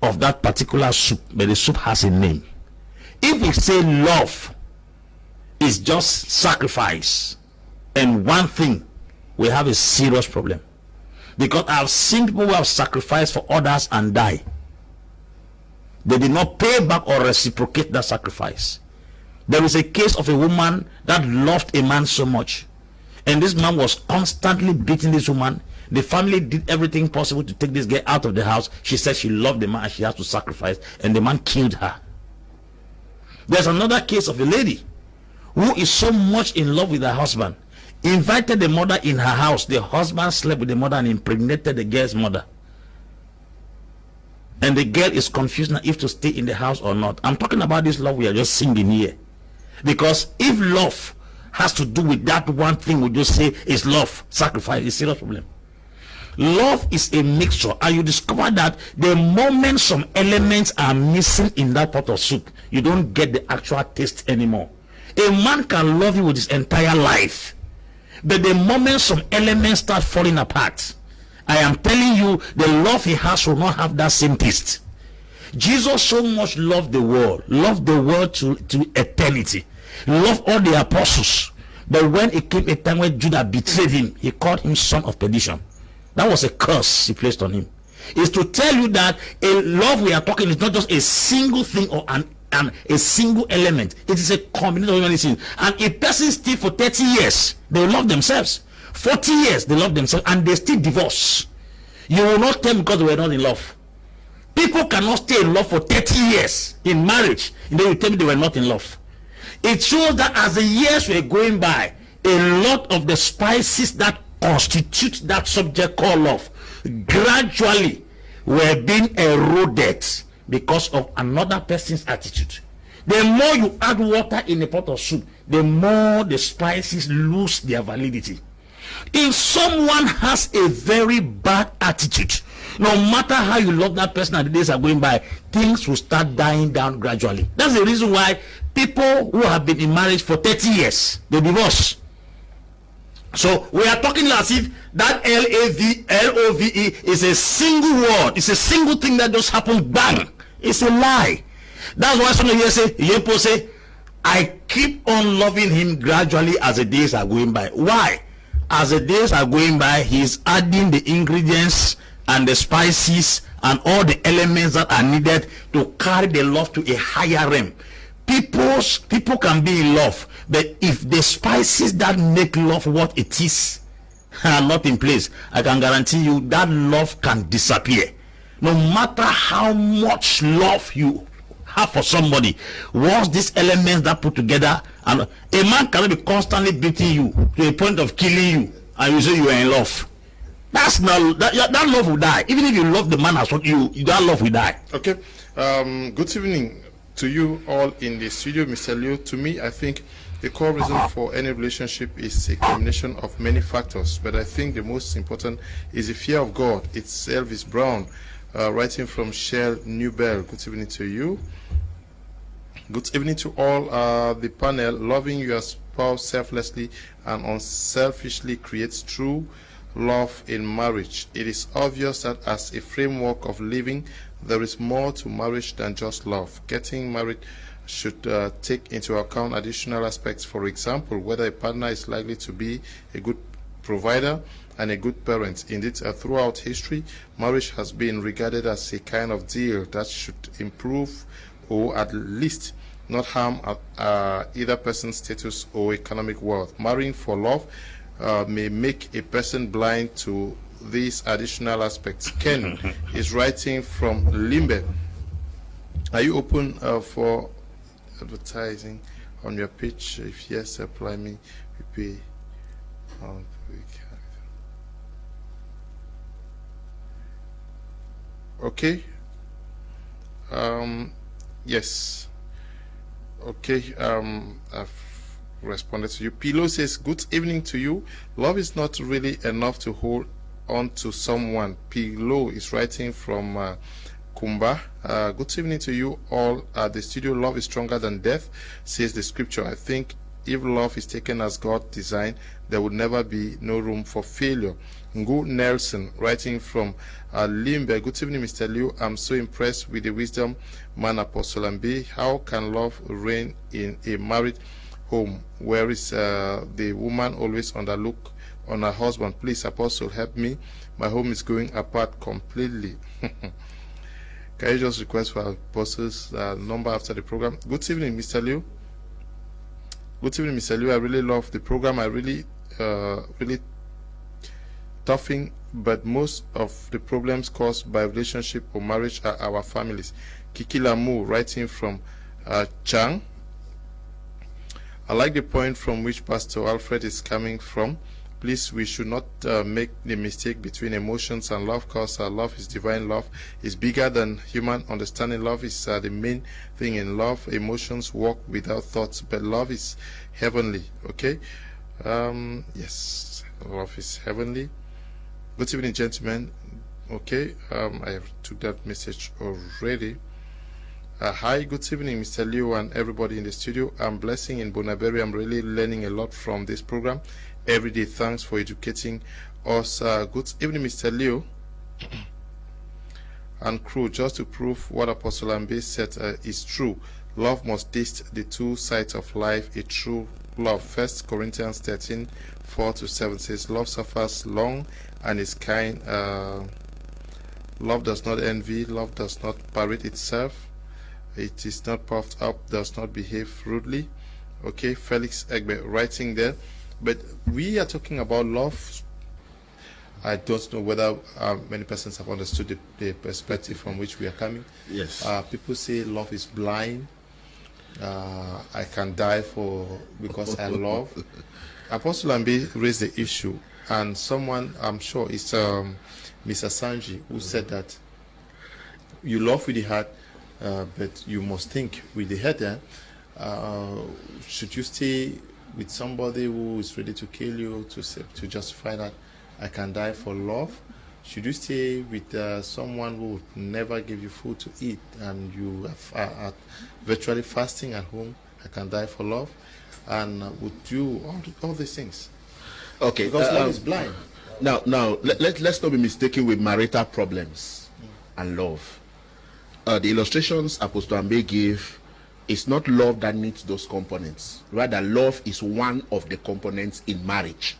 of that particular soup. But the soup has a name. If we say love is just sacrifice and one thing, we have a serious problem. Because I've seen people who have sacrificed for others and die. They did not pay back or reciprocate that sacrifice. There is a case of a woman that loved a man so much, and this man was constantly beating this woman. The family did everything possible to take this girl out of the house. She said she loved the man and she has to sacrifice, and the man killed her. There's another case of a lady who is so much in love with her husband, invited the mother in her house. The husband slept with the mother and impregnated the girl's mother. And the girl is confused now if to stay in the house or not. I'm talking about this love we are just singing here. Because if love has to do with that one thing we just say is love, sacrifice, is a serious problem. Love is a mixture, and you discover that the moment some elements are missing in that pot of soup, you don't get the actual taste anymore. A man can love you with his entire life, but the moment some elements start falling apart, I am telling you, the love he has will not have that same taste. Jesus so much loved the world to eternity, loved all the apostles, but when it came a time when Judas betrayed him, he called him son of perdition. That was a curse he placed on him. It's to tell you that a love we are talking is not just a single thing or a single element. It is a combination of many things. And a person stay for 30 years, they will love themselves. 40 years, they love themselves, and they still divorce. You will not tell me because they were not in love. People cannot stay in love for 30 years in marriage, and then you tell me they were not in love. It shows that as the years were going by, a lot of the spices that constitute that subject called love gradually were being eroded because of another person's attitude. The more you add water in a pot of soup, the more the spices lose their validity. If someone has a very bad attitude, no matter how you love that person and the days are going by, things will start dying down gradually. That's the reason why people who have been in marriage for 30 years, they divorce. So we are talking as if that L-O-V-E is a single word. It's a single thing that just happened, bang. It's a lie. That's why some of you say, I keep on loving him gradually as the days are going by. Why? As the days are going by, he's adding the ingredients and the spices and all the elements that are needed to carry the love to a higher realm. People can be in love, but if the spices that make love what it is are not in place, I can guarantee you that love can disappear. No matter how much love you have for somebody, once these elements that put together, and a man cannot be constantly beating you to a point of killing you, and you say you are in love. That's not that love will die. Even if you love the man as what you that love will die. Okay. Good evening to you all in the studio, Mr. Leo. To me, I think the core reason for any relationship is a combination of many factors, but I think the most important is the fear of God itself. Is Brown, writing from Shell Newbell. Good evening to you. Good evening to all the panel. Loving your spouse selflessly and unselfishly creates true love in marriage. It is obvious that as a framework of living, there is more to marriage than just love. Getting married should take into account additional aspects. For example, whether a partner is likely to be a good provider and a good parent. Indeed, throughout history, marriage has been regarded as a kind of deal that should improve or at least not harm either person's status or economic wealth. Marrying for love may make a person blind to these additional aspects. Ken is writing from Limbe. Are you open for advertising on your page? If yes, apply me. We pay. Okay. Yes. Okay. I've responded to you. Pilo says, good evening to you. Love is not really enough to hold on to someone. Pilo is writing from Kumba. Good evening to you all at the studio. Love is stronger than death, says the scripture. I think if love is taken as God designed, there would never be no room for failure. Ngu Nelson, writing from Limbe. Good evening, Mr. Liu. I'm so impressed with the wisdom man Apostle Lambe. How can love reign in a married home? Where is the woman always on the look on her husband? Please, Apostle, help me. My home is going apart completely. Can you just request for Apostle's number after the program? Good evening, Mr. Liu. Good evening, Mr. Liu. I really love the program. I really toughing, but most of the problems caused by relationship or marriage are our families. Kiki Lamu writing from Chang. I like the point from which Pastor Alfred is coming from. Please, we should not make the mistake between emotions and love, because love is divine. Love is bigger than human understanding. Love is the main thing in love. Emotions walk without thoughts, but love is heavenly. Okay? Yes, love is heavenly. Good evening, gentlemen. Okay, I have took that message already. Hi, good evening, Mr. Liu and everybody in the studio. I'm Blessing in Bonaberry. I'm really learning a lot from this program every day. Thanks for educating us. Good evening, Mr. Liu and crew. Just to prove what Apostle Ambe said is true, love must taste the two sides of life. A true love. 1 Corinthians 13:4-7 says, love suffers long and is kind. Love does not envy. Love does not parade itself. It is not puffed up, does not behave rudely. Okay, Felix Egbe writing there. But we are talking about love. I don't know whether many persons have understood the perspective from which we are coming. Yes. People say love is blind. I can die because I love. Apostle Ambe raised the issue, and someone, I'm sure it's Mr. Sanji, who said that you love with the heart, but you must think with the head. Should you stay with somebody who is ready to kill you to justify that I can die for love? Should you stay with someone who would never give you food to eat and you are virtually fasting at home? I can die for love. And would do all these things? Okay, because love is blind. Now, let's not be mistaken with marital problems and love. The illustrations Apostle Ambe gave, it's not love that needs those components. Rather, love is one of the components in marriage.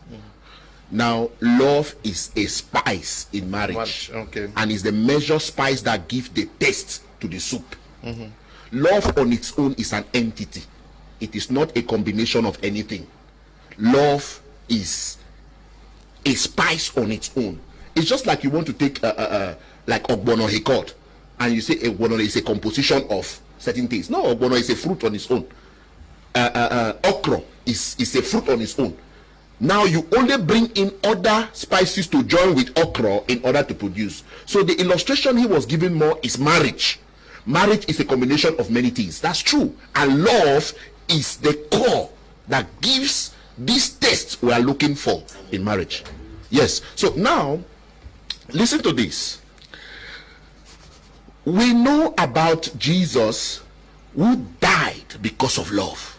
Now, love is a spice in marriage, okay, and is the measure spice that gives the taste to the soup. Love on its own is an entity. It is not a combination of anything. Love is a spice on its own. It's just like you want to take like ogbono hikot, and you say ogbono is a composition of certain things. No, ogbono is a fruit on its own. Okra is a fruit on its own. Now you only bring in other spices to join with okra in order to produce. So the illustration he was giving more is marriage. Marriage is a combination of many things. That's true. And love is the core that gives this taste we are looking for in marriage. Yes. So now, listen to this. We know about Jesus who died because of love.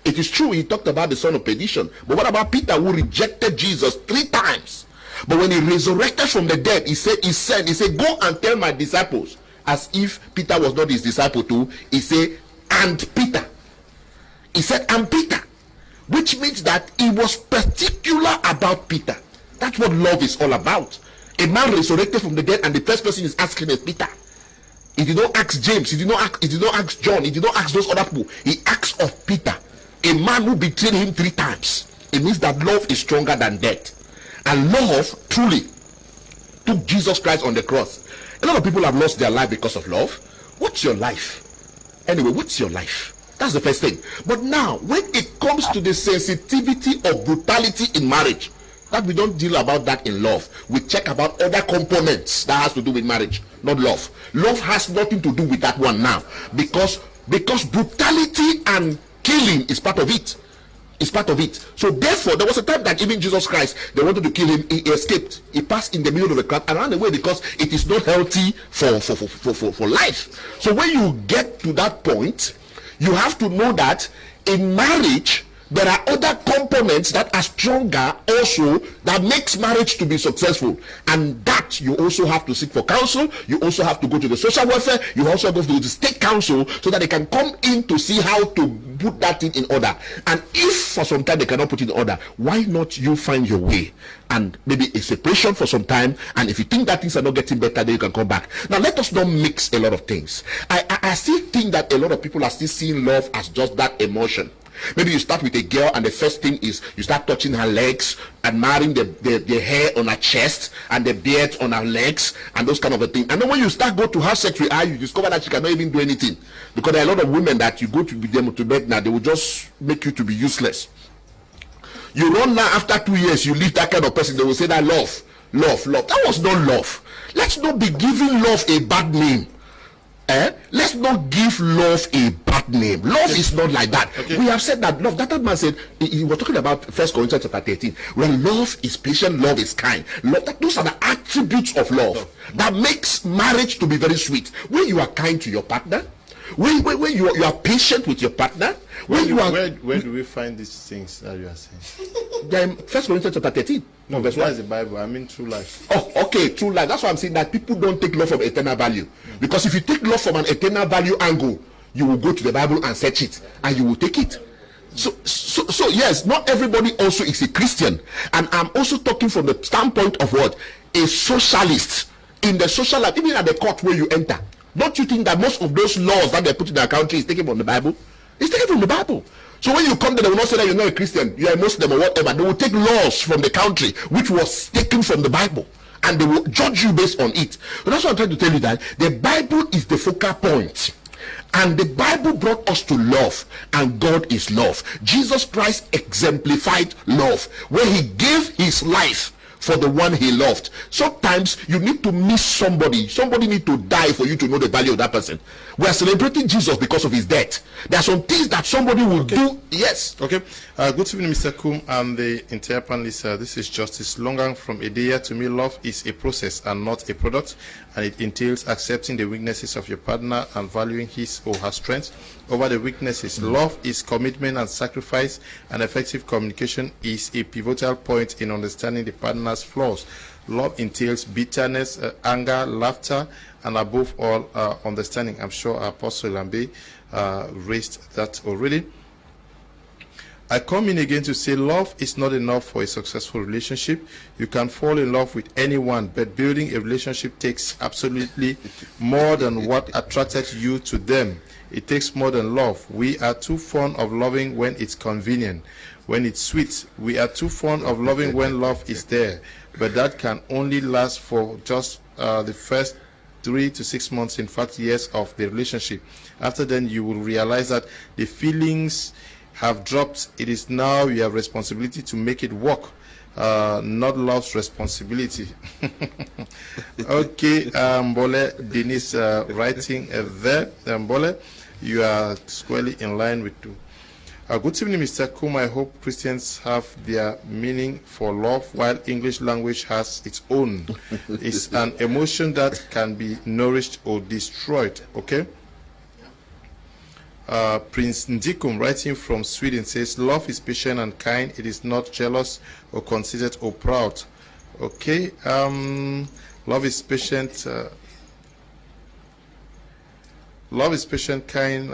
It is true he talked about the son of perdition, but what about Peter who rejected Jesus 3 times? But when he resurrected from the dead, he said, go and tell my disciples, as if Peter was not his disciple too. He said, and Peter. He said, and Peter, which means that he was particular about Peter. That's what love is all about. A man resurrected from the dead, and the first person is asking is Peter. He did not ask James, he did not ask John, he did not ask those other people. He asked of Peter, a man who betrayed him 3 times. It means that love is stronger than death. And love truly took Jesus Christ on the cross. A lot of people have lost their life because of love. What's your life? Anyway, what's your life? That's the first thing. But now, when it comes to the sensitivity of brutality in marriage, that we don't deal about that in love. We check about other components that has to do with marriage, not love. Love has nothing to do with that one now, because brutality and killing is part of it. It's part of it. So therefore, there was a time that even Jesus Christ, they wanted to kill him. He escaped. He passed in the middle of the crowd and ran away, because it is not healthy for life. So when you get to that point, you have to know that in marriage, there are other components that are stronger also that makes marriage to be successful, and that you also have to seek for counsel. You also have to go to the social welfare. You also go to the state council so that they can come in to see how to put that thing in order. And if for some time they cannot put it in order, why not you find your way and maybe a separation for some time, and if you think that things are not getting better, then you can come back. Now let us not mix a lot of things. I still think that a lot of people are still seeing love as just that emotion. Maybe you start with a girl and the first thing is you start touching her legs, admiring the hair on her chest and the beard on her legs and those kind of a thing. And then when you start go to her sex with her, you discover that she cannot even do anything, because there are a lot of women that you go to with them to bed now, they will just make you to be useless. You run now, after 2 years you leave that kind of person, they will say that love. That was not love. Let's not be giving love a bad name. Let's not give love a bad name. Love is not like that. Okay. We have said that love. That man said, he was talking about 1 Corinthians chapter 13, where love is patient, love is kind. Those are the attributes of love that makes marriage to be very sweet. When you are kind to your partner, when you are patient with your partner, where do we find these things that you are saying? Then 1 Corinthians chapter 13. No, verse 1 is the Bible. I mean true life. Oh, okay, true life. That's why I'm saying that people don't take love from eternal value. Because if you take love from an eternal value angle, you will go to the Bible and search it, and you will take it. So yes, not everybody also is a Christian. And I'm also talking from the standpoint of what? A socialist. In the social life, even at the court where you enter, don't you think that most of those laws that they put in their country is taken from the Bible? It's taken from the Bible. So when you come there, they will not say that you're not a Christian, you're a Muslim or whatever. They will take laws from the country which was taken from the Bible, and they will judge you based on it. So that's what I'm trying to tell you, that the Bible is the focal point. And the Bible brought us to love, and God is love. Jesus Christ exemplified love when he gave his life for the one he loved. Sometimes you need to miss somebody. Somebody need to die for you to know the value of that person. We are celebrating Jesus because of his death. There are some things that somebody will do. Yes. Okay. Good evening, Mr. Kum and the entire panelists. This is Justice Longang from Edea. To me, love is a process and not a product, and it entails accepting the weaknesses of your partner and valuing his or her strengths over the weaknesses. Love is commitment and sacrifice, and effective communication is a pivotal point in understanding the partner's flaws. Love entails bitterness, anger, laughter, and above all, understanding. I'm sure Apostle Lambe raised that already. I come in again to say love is not enough for a successful relationship. You can fall in love with anyone, but building a relationship takes absolutely more than what attracted you to them. It takes more than love. We are too fond of loving when it's convenient, when it's sweet. We are too fond of loving when love is there, but that can only last for just the first 3 to 6 months, in fact years of the relationship. After then you will realize that the feelings have dropped. It is now your responsibility to make it work, not love's responsibility. Okay, Mbole Denise writing there. Mbole, you are squarely in line with you. Good evening, Mr. Kum. I hope Christians have their meaning for love, while English language has its own. It's an emotion that can be nourished or destroyed. Okay. Prince Ndikum, writing from Sweden, says love is patient and kind. It is not jealous or conceited or proud. Okay. Love is patient. Love is patient, kind.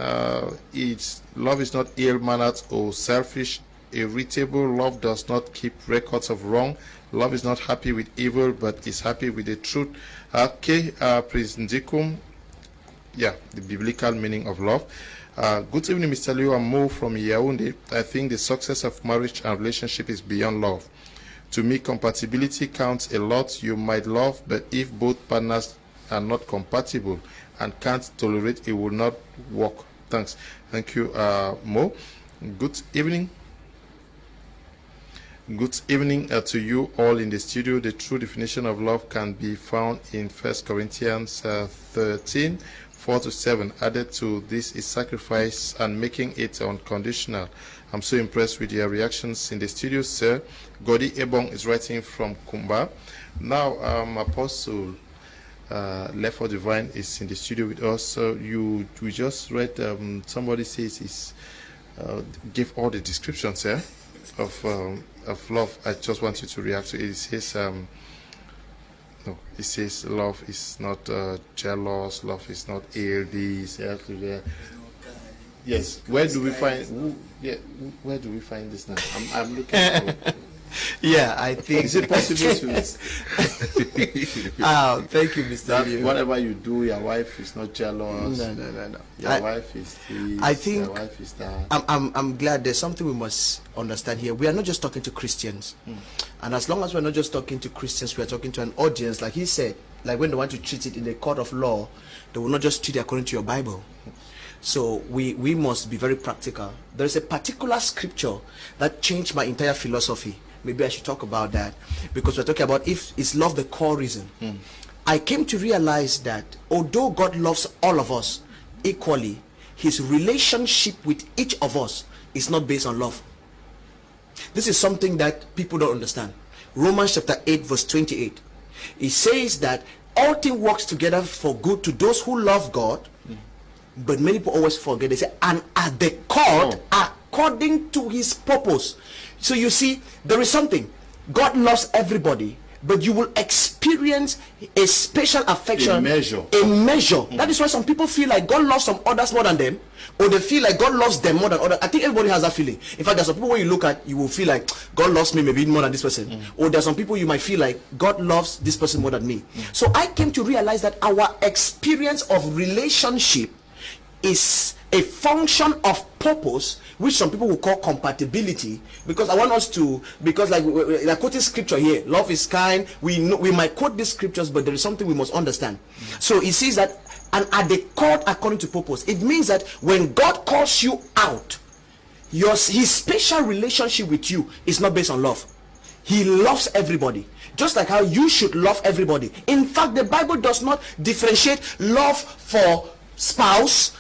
Love is not ill-mannered or selfish, irritable. Love does not keep records of wrong. Love is not happy with evil, but is happy with the truth. Okay, Prince Ndikum. Yeah, the biblical meaning of love. Good evening, Mr. Leo. I'm Mo from Yaoundé. I think the success of marriage and relationship is beyond love. To me, compatibility counts a lot. You might love, but if both partners are not compatible and can't tolerate, it will not work. Thanks. Thank you, Mo. Good evening. Good evening to you all in the studio. The true definition of love can be found in 1 Corinthians 13. 4-7. Added to this is sacrifice and making it unconditional. I'm so impressed with your reactions in the studio, sir. Godi Ebong is writing from Kumba. Now, Apostle Lefort Divine is in the studio with us. So we just read, somebody says it's gave all the descriptions here of love. I just want you to react to it. It says, no, it says love is not jealous, love is not ALD. Yes, where do we find? Where do we find this now? I'm looking for. Yeah, I think. Is it possible to? Thank you, Mr. Leo. Whatever you do, your wife is not jealous. No. Your wife is this. I think. Your wife is that. I'm glad there's something we must understand here. We are not just talking to Christians, and as long as we're not just talking to Christians, we are talking to an audience. Like he said, like when they want to treat it in the court of law, they will not just treat it according to your Bible. So we must be very practical. There is a particular scripture that changed my entire philosophy. Maybe I should talk about that, because we're talking about if is love the core reason. I came to realize that although God loves all of us equally, his relationship with each of us is not based on love. This is something that people don't understand. Romans chapter 8 verse 28. It says that all things works together for good to those who love God, but many people always forget. They say, and at the core, according to his purpose. So you see, there is something. God loves everybody, but you will experience a special affection. A measure. That is why some people feel like God loves some others more than them, or they feel like God loves them more than others. I think everybody has that feeling. In fact, there's some people when you look at, you will feel like God loves me maybe more than this person. Or there's some people you might feel like God loves this person more than me. So I came to realize that our experience of relationship is a function of purpose, which some people will call compatibility. Because I want us to, because like quoting scripture here, love is kind. We know we might quote these scriptures, but there is something we must understand. So it says that, and at the core according to purpose. It means that when God calls you out, his special relationship with you is not based on love. He loves everybody, just like how you should love everybody. In fact, the Bible does not differentiate love for spouse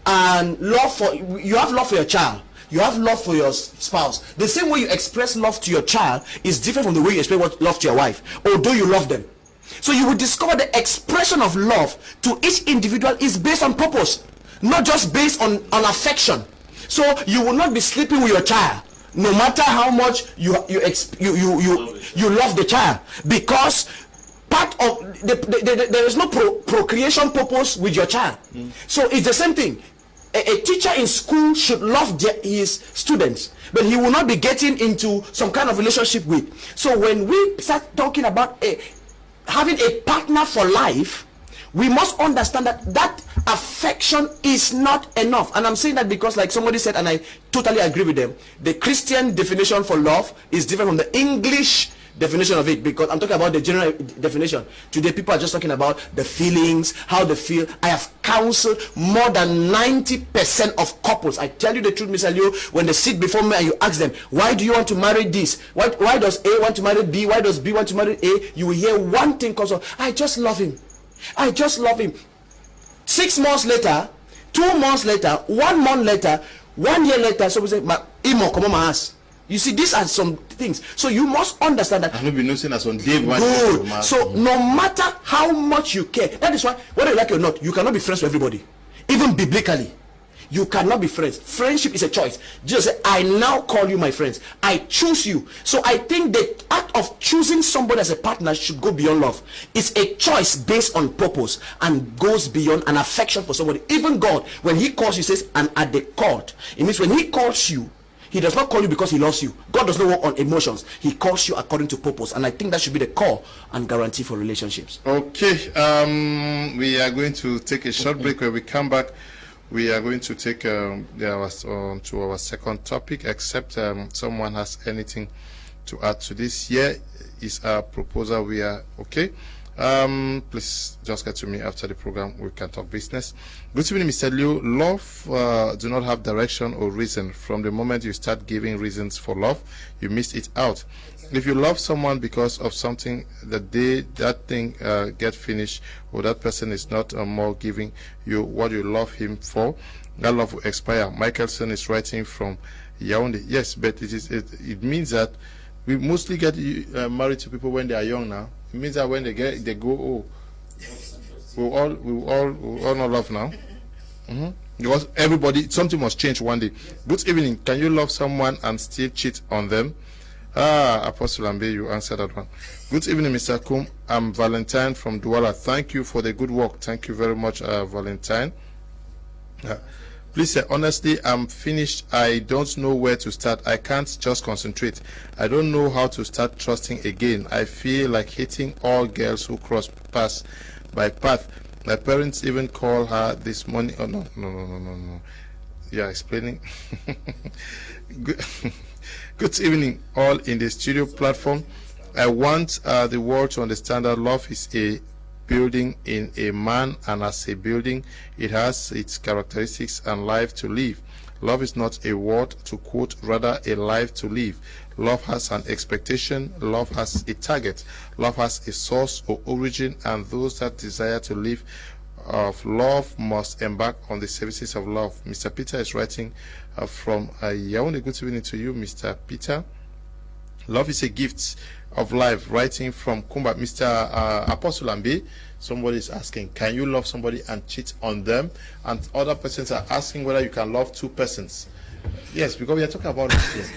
and love for, you have love for your child, you have love for your spouse. The same way you express love to your child is different from the way you express love to your wife, although you love them. So you will discover the expression of love to each individual is based on purpose, not just based on affection. So you will not be sleeping with your child no matter how much you love the child, because part of there is no procreation purpose with your child. So it's the same thing. A teacher in school should love his students, but he will not be getting into some kind of relationship with. So when we start talking about having a partner for life, we must understand that affection is not enough. And I'm saying that because, like somebody said, and I totally agree with them, the Christian definition for love is different from the English definition of it, because I'm talking about the general definition. Today people are just talking about the feelings, how they feel. I have counseled more than 90% of couples. I tell you the truth, Mr. Leo, when they sit before me and you ask them, why do you want to marry this? Why does A want to marry B? Why does B want to marry A? You will hear one thing called, I just love him. I just love him. 6 months later, 2 months later, 1 month later, 1 year later, so we say, Imo, come on my ass. You see, these are some things. So you must understand that. I will be noticing as on day one. Good. So no matter how much you care, that is why, whether you like it or not, you cannot be friends with everybody. Even biblically, you cannot be friends. Friendship is a choice. Jesus said, I now call you my friends. I choose you. So I think the act of choosing somebody as a partner should go beyond love. It's a choice based on purpose and goes beyond an affection for somebody. Even God, when he calls you, says, and at the court. It means when he calls you, he does not call you because he loves you. God does not work on emotions. He calls you according to purpose. And I think that should be the core and guarantee for relationships. Okay. We are going to take a short break. When we come back, we are going to take to our second topic, except someone has anything to add to this. Here is our proposal. We are okay. Please just get to me after the program. We can talk business. Good evening, Mr. Liu. Love do not have direction or reason. From the moment you start giving reasons for love, you miss it out. If you love someone because of something, that thing get finished, or that person is not more giving you what you love him for, that love will expire. Michelson is writing from Yaoundé. Yes, but it means that we mostly get married to people when they are young now. It means that when they go old, we all know love now. Because something must change one day. Good evening. Can you love someone and still cheat on them? Apostle Ambe, you answered that one. Good evening, Mr. Kum. I'm Valentine from Douala. Thank you for the good work. Thank you very much, Valentine. Please, honestly, I'm finished. I don't know where to start. I can't just concentrate. I don't know how to start trusting again. I feel like hating all girls who cross my path. My parents even call her this morning. Oh, no. Yeah, explaining. Good evening, all in the studio platform. I want the world to understand that love is a building in a man, and as a building, it has its characteristics and life to live. Love is not a word to quote, rather a life to live. Love has an expectation. Love has a target. Love has a source or origin, and those that desire to live of love must embark on the services of love. Mr. Peter is writing from Yaoundé. Good evening to you, Mr. Peter. Love is a gift of life. Writing from Kumba. Mr. Apostle Ambe, somebody is asking, can you love somebody and cheat on them? And other persons are asking whether you can love two persons. Yes, because we are talking about it.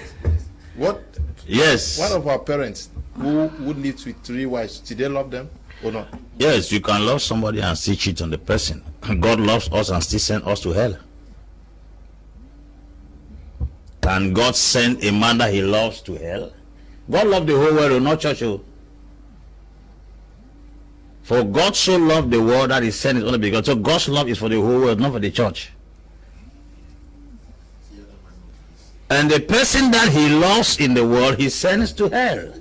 What? Yes. One of our parents who would live with 3 wives, did they love them or not? Yes, you can love somebody and still cheat on the person. God loves us and still send us to hell. Can God send a man that he loves to hell? God loved the whole world, not church. For God so loved the world that he sent his only begotten. So God's love is for the whole world, not for the church. And the person that he loves in the world, he sends to hell.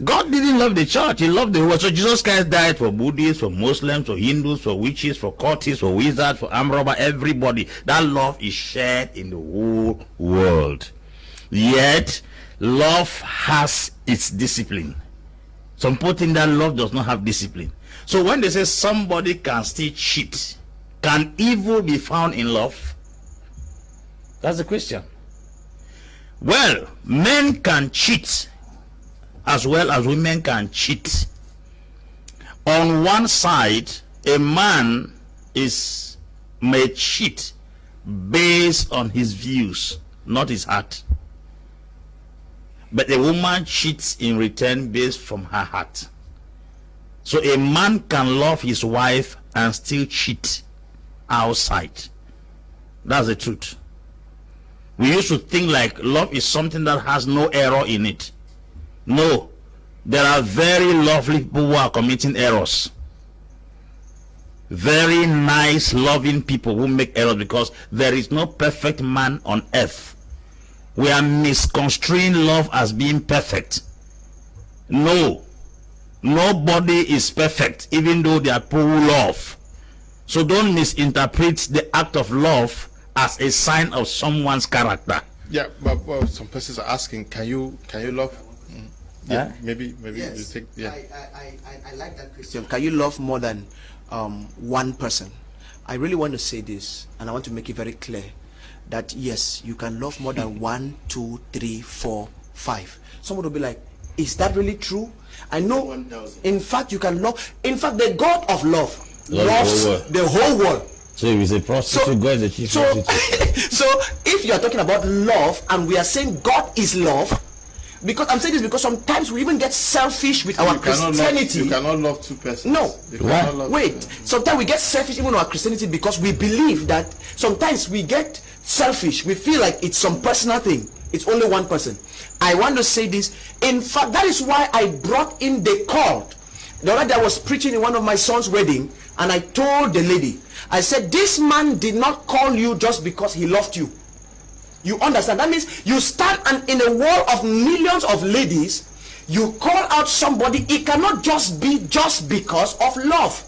God didn't love the church, he loved the world. So Jesus Christ died for Buddhists, for Muslims, for Hindus, for witches, for cultists, for wizards, for armed robber, everybody. That love is shared in the whole world. Yet love has its discipline. Some people think that love does not have discipline. So when they say somebody can still cheat, can evil be found in love? That's the question. Well, men can cheat as well as women can cheat. On one side, a man may cheat based on his views, not his heart. But a woman cheats in return based from her heart. So a man can love his wife and still cheat outside. That's the truth. We used to think like love is something that has no error in it. No, there are very lovely people who are committing errors. Very nice, loving people who make errors, because there is no perfect man on earth. We are misconstruing love as being perfect. No, nobody is perfect, even though they are people who love. So don't misinterpret the act of love as a sign of someone's character. Yeah, but some persons are asking, can you love? Yeah, maybe Yes. you take. Yeah, I like that question. Can you love more than one person? I really want to say this, and I want to make it very clear that yes, you can love more than 1, 2, 3, 4, 5. Someone will be like, is that really true? I know. 1,000. In fact, you can love. In fact, the God of love loves the whole world. So if it's a prostitute, God is the chief prostitute. So if you are talking about love, and we are saying God is love, because I'm saying this because sometimes we even get selfish with our Christianity. You cannot love two persons. No. Wait. Two. Sometimes we get selfish even in our Christianity because we believe that sometimes we get selfish. We feel like it's some personal thing. It's only one person. I want to say this. In fact, that is why I brought in the cord. The other day I was preaching in one of my son's wedding, and I told the lady, I said, this man did not call you just because he loved you. You understand? That means you stand, and in a world of millions of ladies, you call out somebody. It cannot just be just because of love.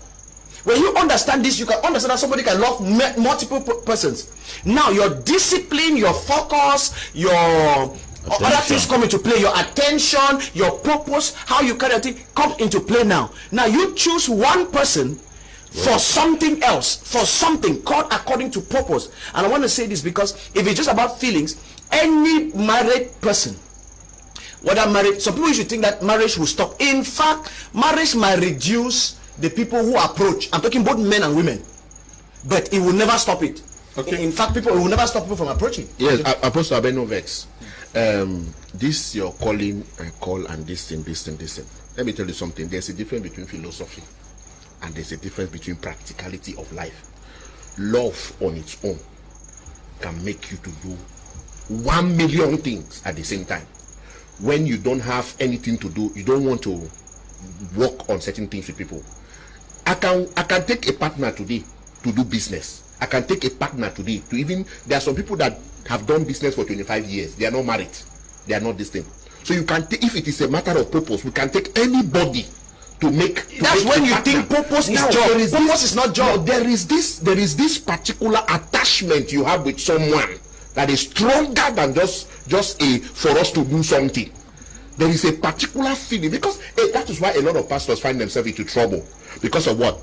When you understand this, you can understand that somebody can love multiple persons. Now your discipline, your focus, your other things come into play. Your attention, your purpose, how you carry it comes into play now. Now you choose one person for something else, for something called according to purpose. And I want to say this because if it's just about feelings, any married person, whether married, some people should think that marriage will stop. In fact, marriage might reduce the people who approach, I'm talking both men and women, but it will never stop it. Okay. In fact, it will never stop people from approaching. Yes, Apostle Abeno Vex. This your calling call and this thing. Let me tell you something. There's a difference between philosophy and there's a difference between practicality of life. Love on its own can make you to do 1 million things at the same time. When you don't have anything to do, you don't want to work on certain things with people. I can take a partner today to do business. I can take a partner today to even, there are some people that have done business for 25 years. They are not married. They are not this thing. So you can take, if it is a matter of purpose, we can take anybody to make. That's when you think purpose is job. Purpose is not job. No, there is this particular attachment you have with someone that is stronger than just for us to do something. There is a particular feeling, because that is why a lot of pastors find themselves into trouble. Because of what?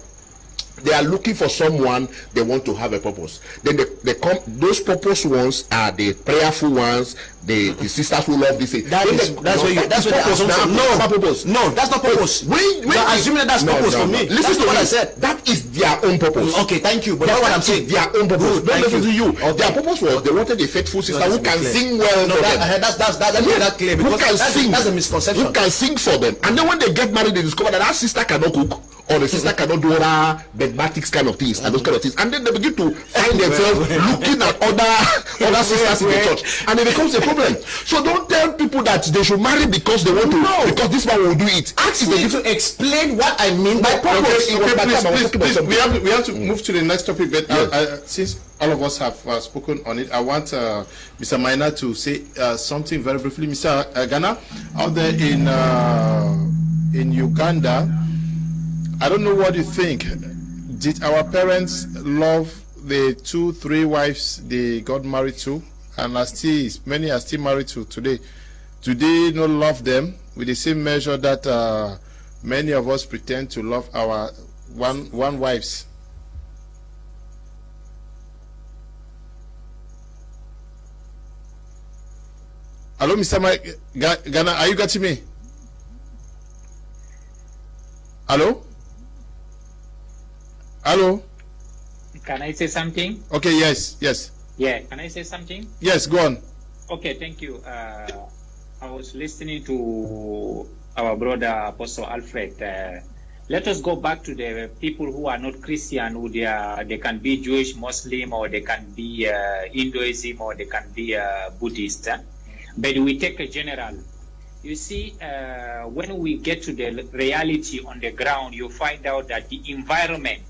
They are looking for someone, they want to have a purpose. Then they come, those purpose ones are the prayerful ones, the sisters who love this thing. That's not purpose. No, that's not purpose. You're assuming that's purpose for me. Listen to what I said. That is their own purpose. Okay, thank you. But that's what I'm saying. Their own purpose. Don't listen to you. Their purpose was they wanted a faithful sister who can sing well for them. That's clear. Who can sing? That's a misconception. Who can sing for them. And then when they get married, they discover that sister cannot cook, or the sister cannot do other bedmatics kind of things and those kind of things, and then they begin to find themselves looking at other sisters in the church, and it becomes a problem. So don't tell people that they should marry because they want to, because this man will do it. Ask me to explain what I mean by purpose. Please, we have to move to the next topic, but since all of us have spoken on it, I want Mr. Maina to say something very briefly. Mr. Ghana, out there in Uganda, I don't know what you think. Did our parents love the 2-3 wives they got married to, and many are still married to today? Do they not love them with the same measure that many of us pretend to love our one wives? Hello, Mr. Ghana, are you getting me? Hello? Hello? Can I say something? Okay, yes. Yeah, can I say something? Yes, go on. Okay, thank you. I was listening to our brother Apostle Alfred. Let us go back to the people who are not Christian, who they can be Jewish, Muslim, or they can be Hinduism, or they can be Buddhist. But we take a general. You see, when we get to the reality on the ground, you find out that the environment,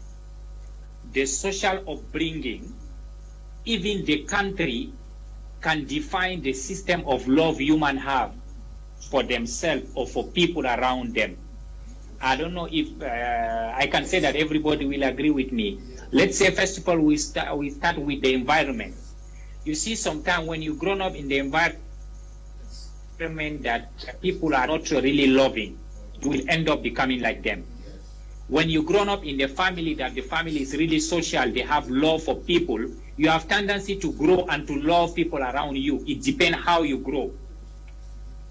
the social upbringing, even the country can define the system of love humans have for themselves or for people around them. I don't know if I can say that everybody will agree with me. Let's say, first of all, we start with the environment. You see, sometimes when you grown up in the environment that people are not really loving, you will end up becoming like them. When you grown up in the family that the family is really social, they have love for people, you have tendency to grow and to love people around you. It depends how you grow.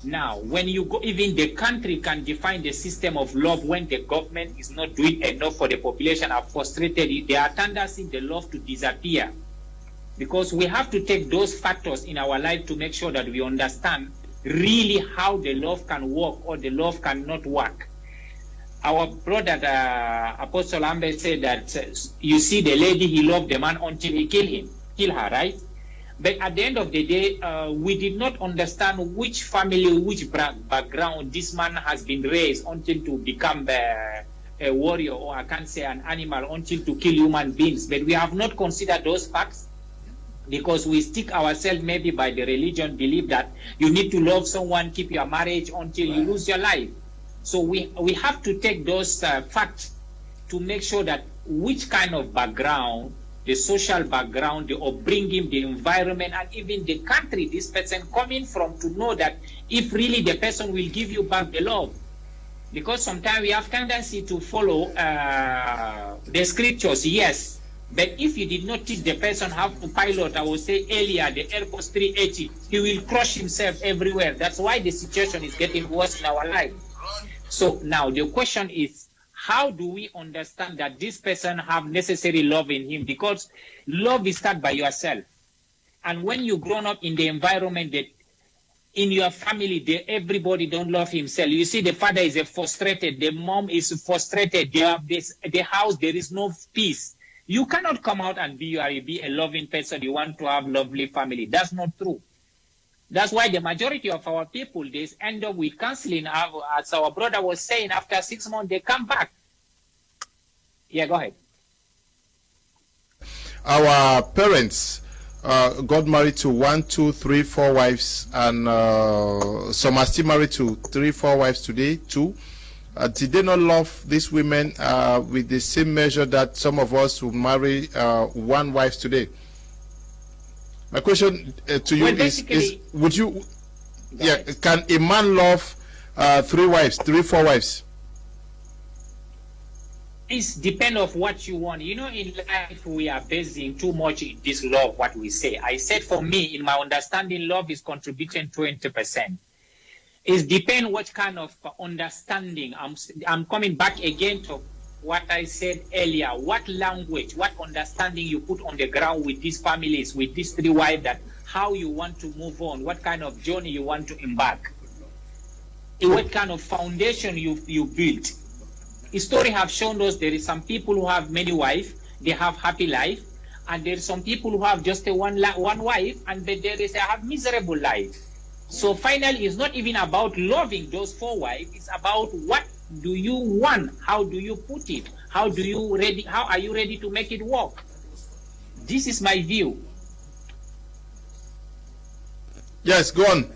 Now, when you go, even the country can define the system of love when the government is not doing enough for the population, are frustrated, there are tendency the love to disappear. Because we have to take those factors in our life to make sure that we understand really how the love can work or the love cannot work. Our brother, Apostle Amber, said that you see the lady, he loved the man until he kill her, right? But at the end of the day, we did not understand which family, which background this man has been raised until to become a warrior, or I can't say an animal, until to kill human beings. But we have not considered those facts, because we stick ourselves maybe by the religion, believe that you need to love someone, keep your marriage until you lose your life. So we have to take those facts to make sure that which kind of background, the social background, the upbringing, the environment, and even the country this person coming from, to know that if really the person will give you back the love. Because sometimes we have tendency to follow the scriptures, yes, but if you did not teach the person how to pilot, I will say earlier, the Air Force 380, he will crush himself everywhere. That's why the situation is getting worse in our life. So now the question is, how do we understand that this person have necessary love in him? Because love is started by yourself. And when you grown up in the environment that in your family, everybody don't love himself. You see, the father is frustrated, the mom is frustrated, the house, there is no peace. You cannot come out and be a loving person. You want to have lovely family. That's not true. That's why the majority of our people, they end up with counseling. As our brother was saying, after 6 months, they come back. Yeah, go ahead. Our parents got married to 1, 2, 3, 4 wives, and some are still married to 3, 4 wives today, too. Did they not love these women with the same measure that some of us who marry 1 wife today? My question to you is would you, can a man love 3 wives, 3, 4 wives? It depends on what you want. You know, in life, we are basing too much in this love, what we say. I said for me, in my understanding, love is contributing 20%. It depends what kind of understanding. I'm coming back again to what I said earlier. What language, what understanding you put on the ground with these families, with these 3 wives, that how you want to move on, what kind of journey you want to embark, what kind of foundation you built. History have shown us there is some people who have many wives, they have happy life, and there are some people who have just one wife, and there is a have miserable life. So finally, it's not even about loving those 4 wives. It's about what do you want? How do you put it? How are you ready to make it work? This is my view. Yes, go on.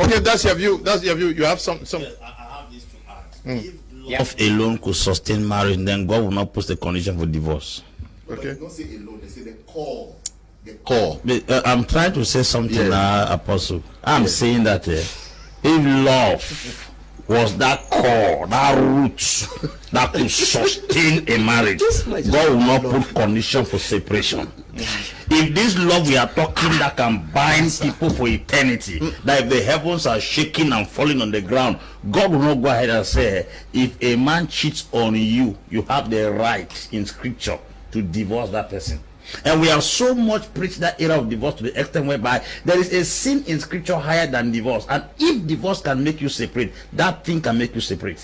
Okay, that's your view. That's your view. You have some. Yes, I have this to add. If love alone could sustain marriage, then God will not put the condition for divorce. Okay. But don't say alone. They say the core. The core. I'm trying to say something, Apostle. I'm saying that if love was that core, that root that could sustain a marriage, God will not put condition for separation. If this love we are talking that can bind people for eternity, that if the heavens are shaking and falling on the ground, God will not go ahead and say, if a man cheats on you, you have the right in scripture to divorce that person. And we have so much preached that era of divorce to the extent whereby there is a sin in scripture higher than divorce. And if divorce can make you separate, that thing can make you separate.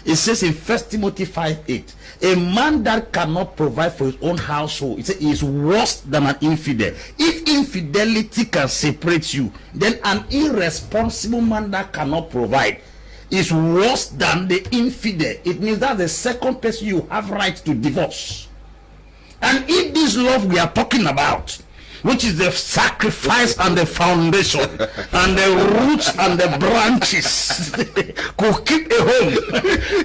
It says in 1 Timothy 5:8, a man that cannot provide for his own household, it says, is worse than an infidel. If infidelity can separate you, then an irresponsible man that cannot provide is worse than the infidel. It means that the second person you have right to divorce. And if this love we are talking about, which is the sacrifice and the foundation and the roots and the branches, could keep a home,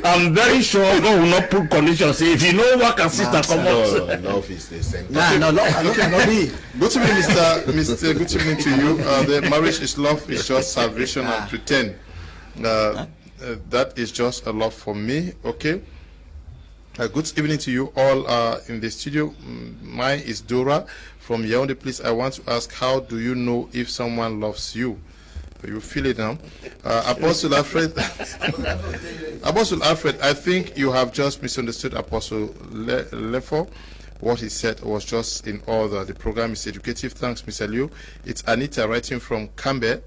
I'm very sure God will not put conditions. Say, if you know what can sister come out. Love is the center. Good evening, Mr. Good evening to you. The marriage is love, is just salvation and pretend. That is just a love for me. Okay. Good evening to you all in the studio. Mine is Dora from Yaoundé. Please, I want to ask, how do you know if someone loves you? You feel it now. Apostle Alfred, Apostle Alfred, I think you have just misunderstood Apostle Lefo. What he said was just in order. The program is educative. Thanks, Mr. Liu. It's Anita writing from Camber.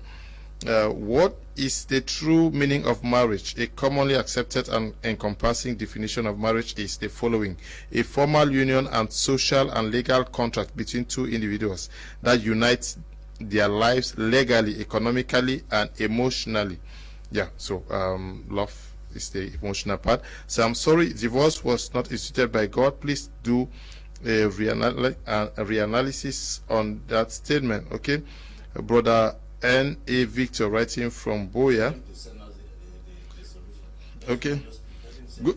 What is the true meaning of marriage? A commonly accepted and encompassing definition of marriage is the following: a formal union and social and legal contract between 2 individuals that unites their lives legally, economically, and emotionally. Yeah, so love is the emotional part. So I'm sorry, divorce was not instituted by God. Please do a reanalysis on that statement. Okay, Brother N.A. Victor writing from Boya. Okay. Good.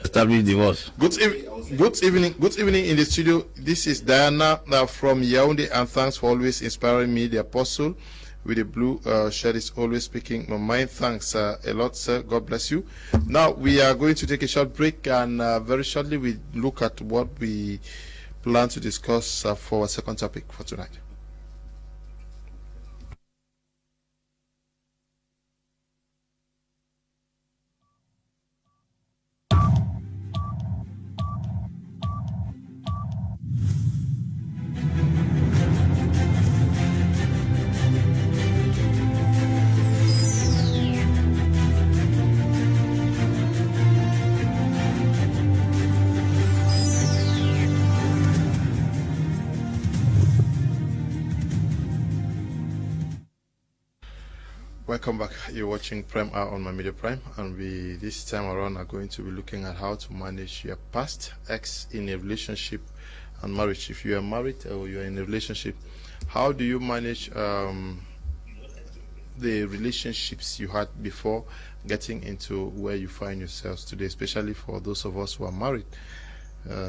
Establish divorce. Good evening in the studio. This is Diana from Yaoundé, and thanks for always inspiring me. The apostle with the blue shirt is always speaking my mind. Thanks a lot, sir. God bless you. Now we are going to take a short break, and very shortly we look at what we plan to discuss for our second topic for tonight. Welcome back. You're watching Prime Hour on My Media Prime, and we this time around are going to be looking at how to manage your past ex in a relationship and marriage. If you are married or you are in a relationship, how do you manage the relationships you had before getting into where you find yourselves today, especially for those of us who are married?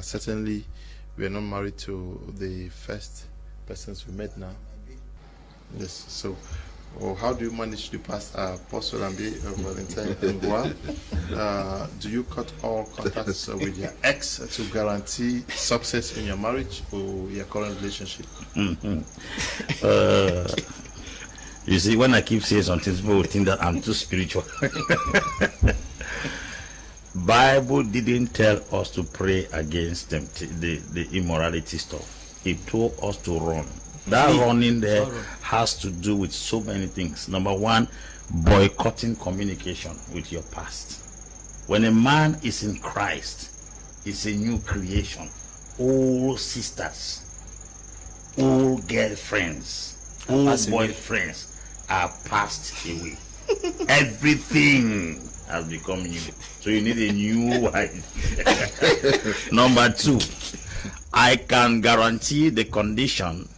Certainly, we are not married to the first persons we met now. Yes, so how do you manage the past? Apostle Ambi, Valentine, and Guam, do you cut all contacts with your ex to guarantee success in your marriage or your current relationship? You see, when I keep saying something, people will think that I'm too spiritual. Bible didn't tell us to pray against them, the immorality stuff. It told us to run. That running there has to do with so many things. Number one, boycotting communication with your past. When a man is in Christ, it's a new creation. All sisters, all girlfriends, all boyfriends are passed away. Everything has become new. So you need a new wife. Number two, I can guarantee the condition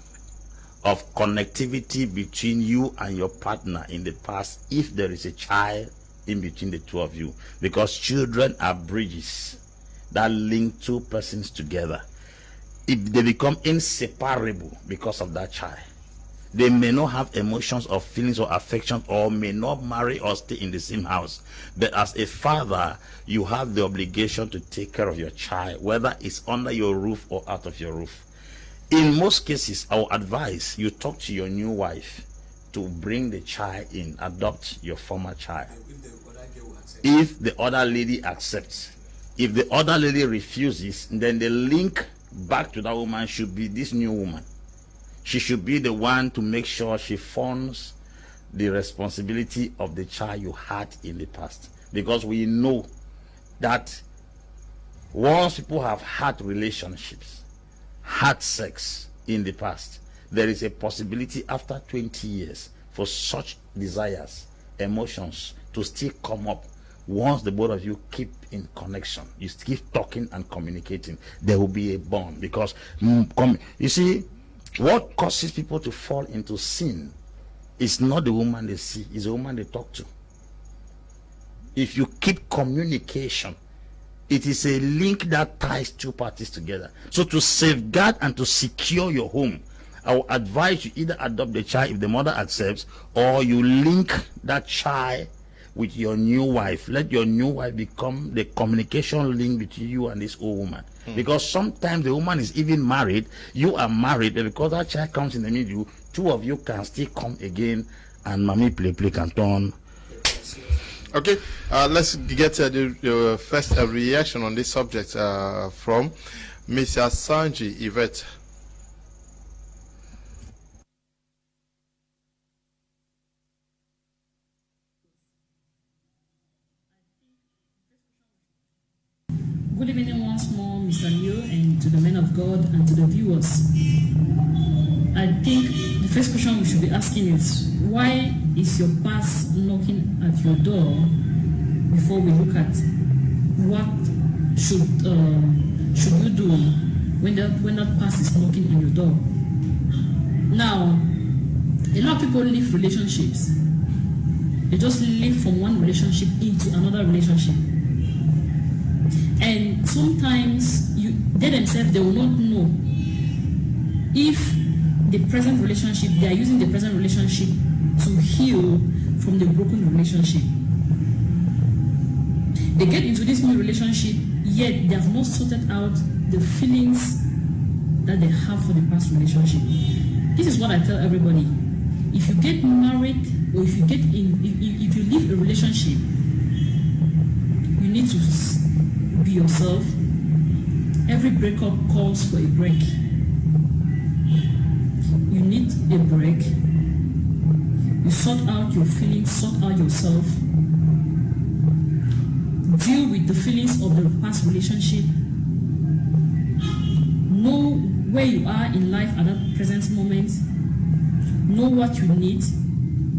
of connectivity between you and your partner in the past if there is a child in between the two of you, because children are bridges that link two persons together. If they become inseparable because of that child, they may not have emotions or feelings or affection, or may not marry or stay in the same house, but as a father you have the obligation to take care of your child, whether it's under your roof or out of your roof. In most cases, I will advise you talk to your new wife to bring the child in, adopt your former child. If the other lady accepts. If the other lady refuses, then the link back to that woman should be this new woman. She should be the one to make sure she funds the responsibility of the child you had in the past. Because we know that once people have had relationships, had sex in the past, there is a possibility after 20 years for such desires, emotions to still come up. Once the both of you keep in connection, you keep talking and communicating, there will be a bond. Because you see, what causes people to fall into sin is not the woman they see, it's the woman they talk to. If you keep communication, it is a link that ties two parties together. So to safeguard and to secure your home, I will advise you either adopt the child if the mother accepts, or you link that child with your new wife. Let your new wife become the communication link between you and this old woman. Because sometimes the woman is even married, you are married, but because that child comes in the middle, two of you can still come again and mommy play can turn. Okay, let's get the first reaction on this subject from Mr. Sanji Yvette. Good evening once more, Mr. Leo, and to the men of God and to the viewers. I think the first question we should be asking is, why is your past knocking at your door before we look at what should you do when that past is knocking on your door? Now, a lot of people leave relationships. They just leave from one relationship into another relationship. And sometimes they themselves, they will not know if the present relationship, they are using the present relationship to heal from the broken relationship. They get into this new relationship, yet they have not sorted out the feelings that they have for the past relationship. This is what I tell everybody. If you get married, or if you leave a relationship, you need to be yourself. Every breakup calls for a break. You need a break. You sort out your feelings, sort out yourself. Deal with the feelings of the past relationship. Know where you are in life at that present moment. Know what you need.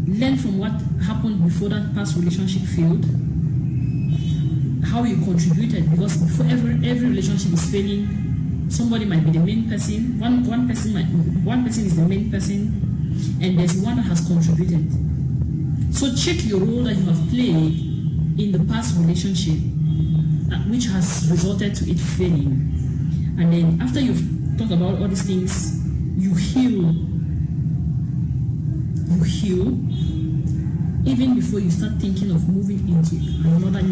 learn from what happened before that past relationship failed, how you contributed, because before every relationship is failing, somebody might be the main person, one person is the main person, and there's one that has contributed. So check your role that you have played in the past relationship, which has resulted to it failing. And then after you've talked about all these things, you heal, even before you start thinking of moving into another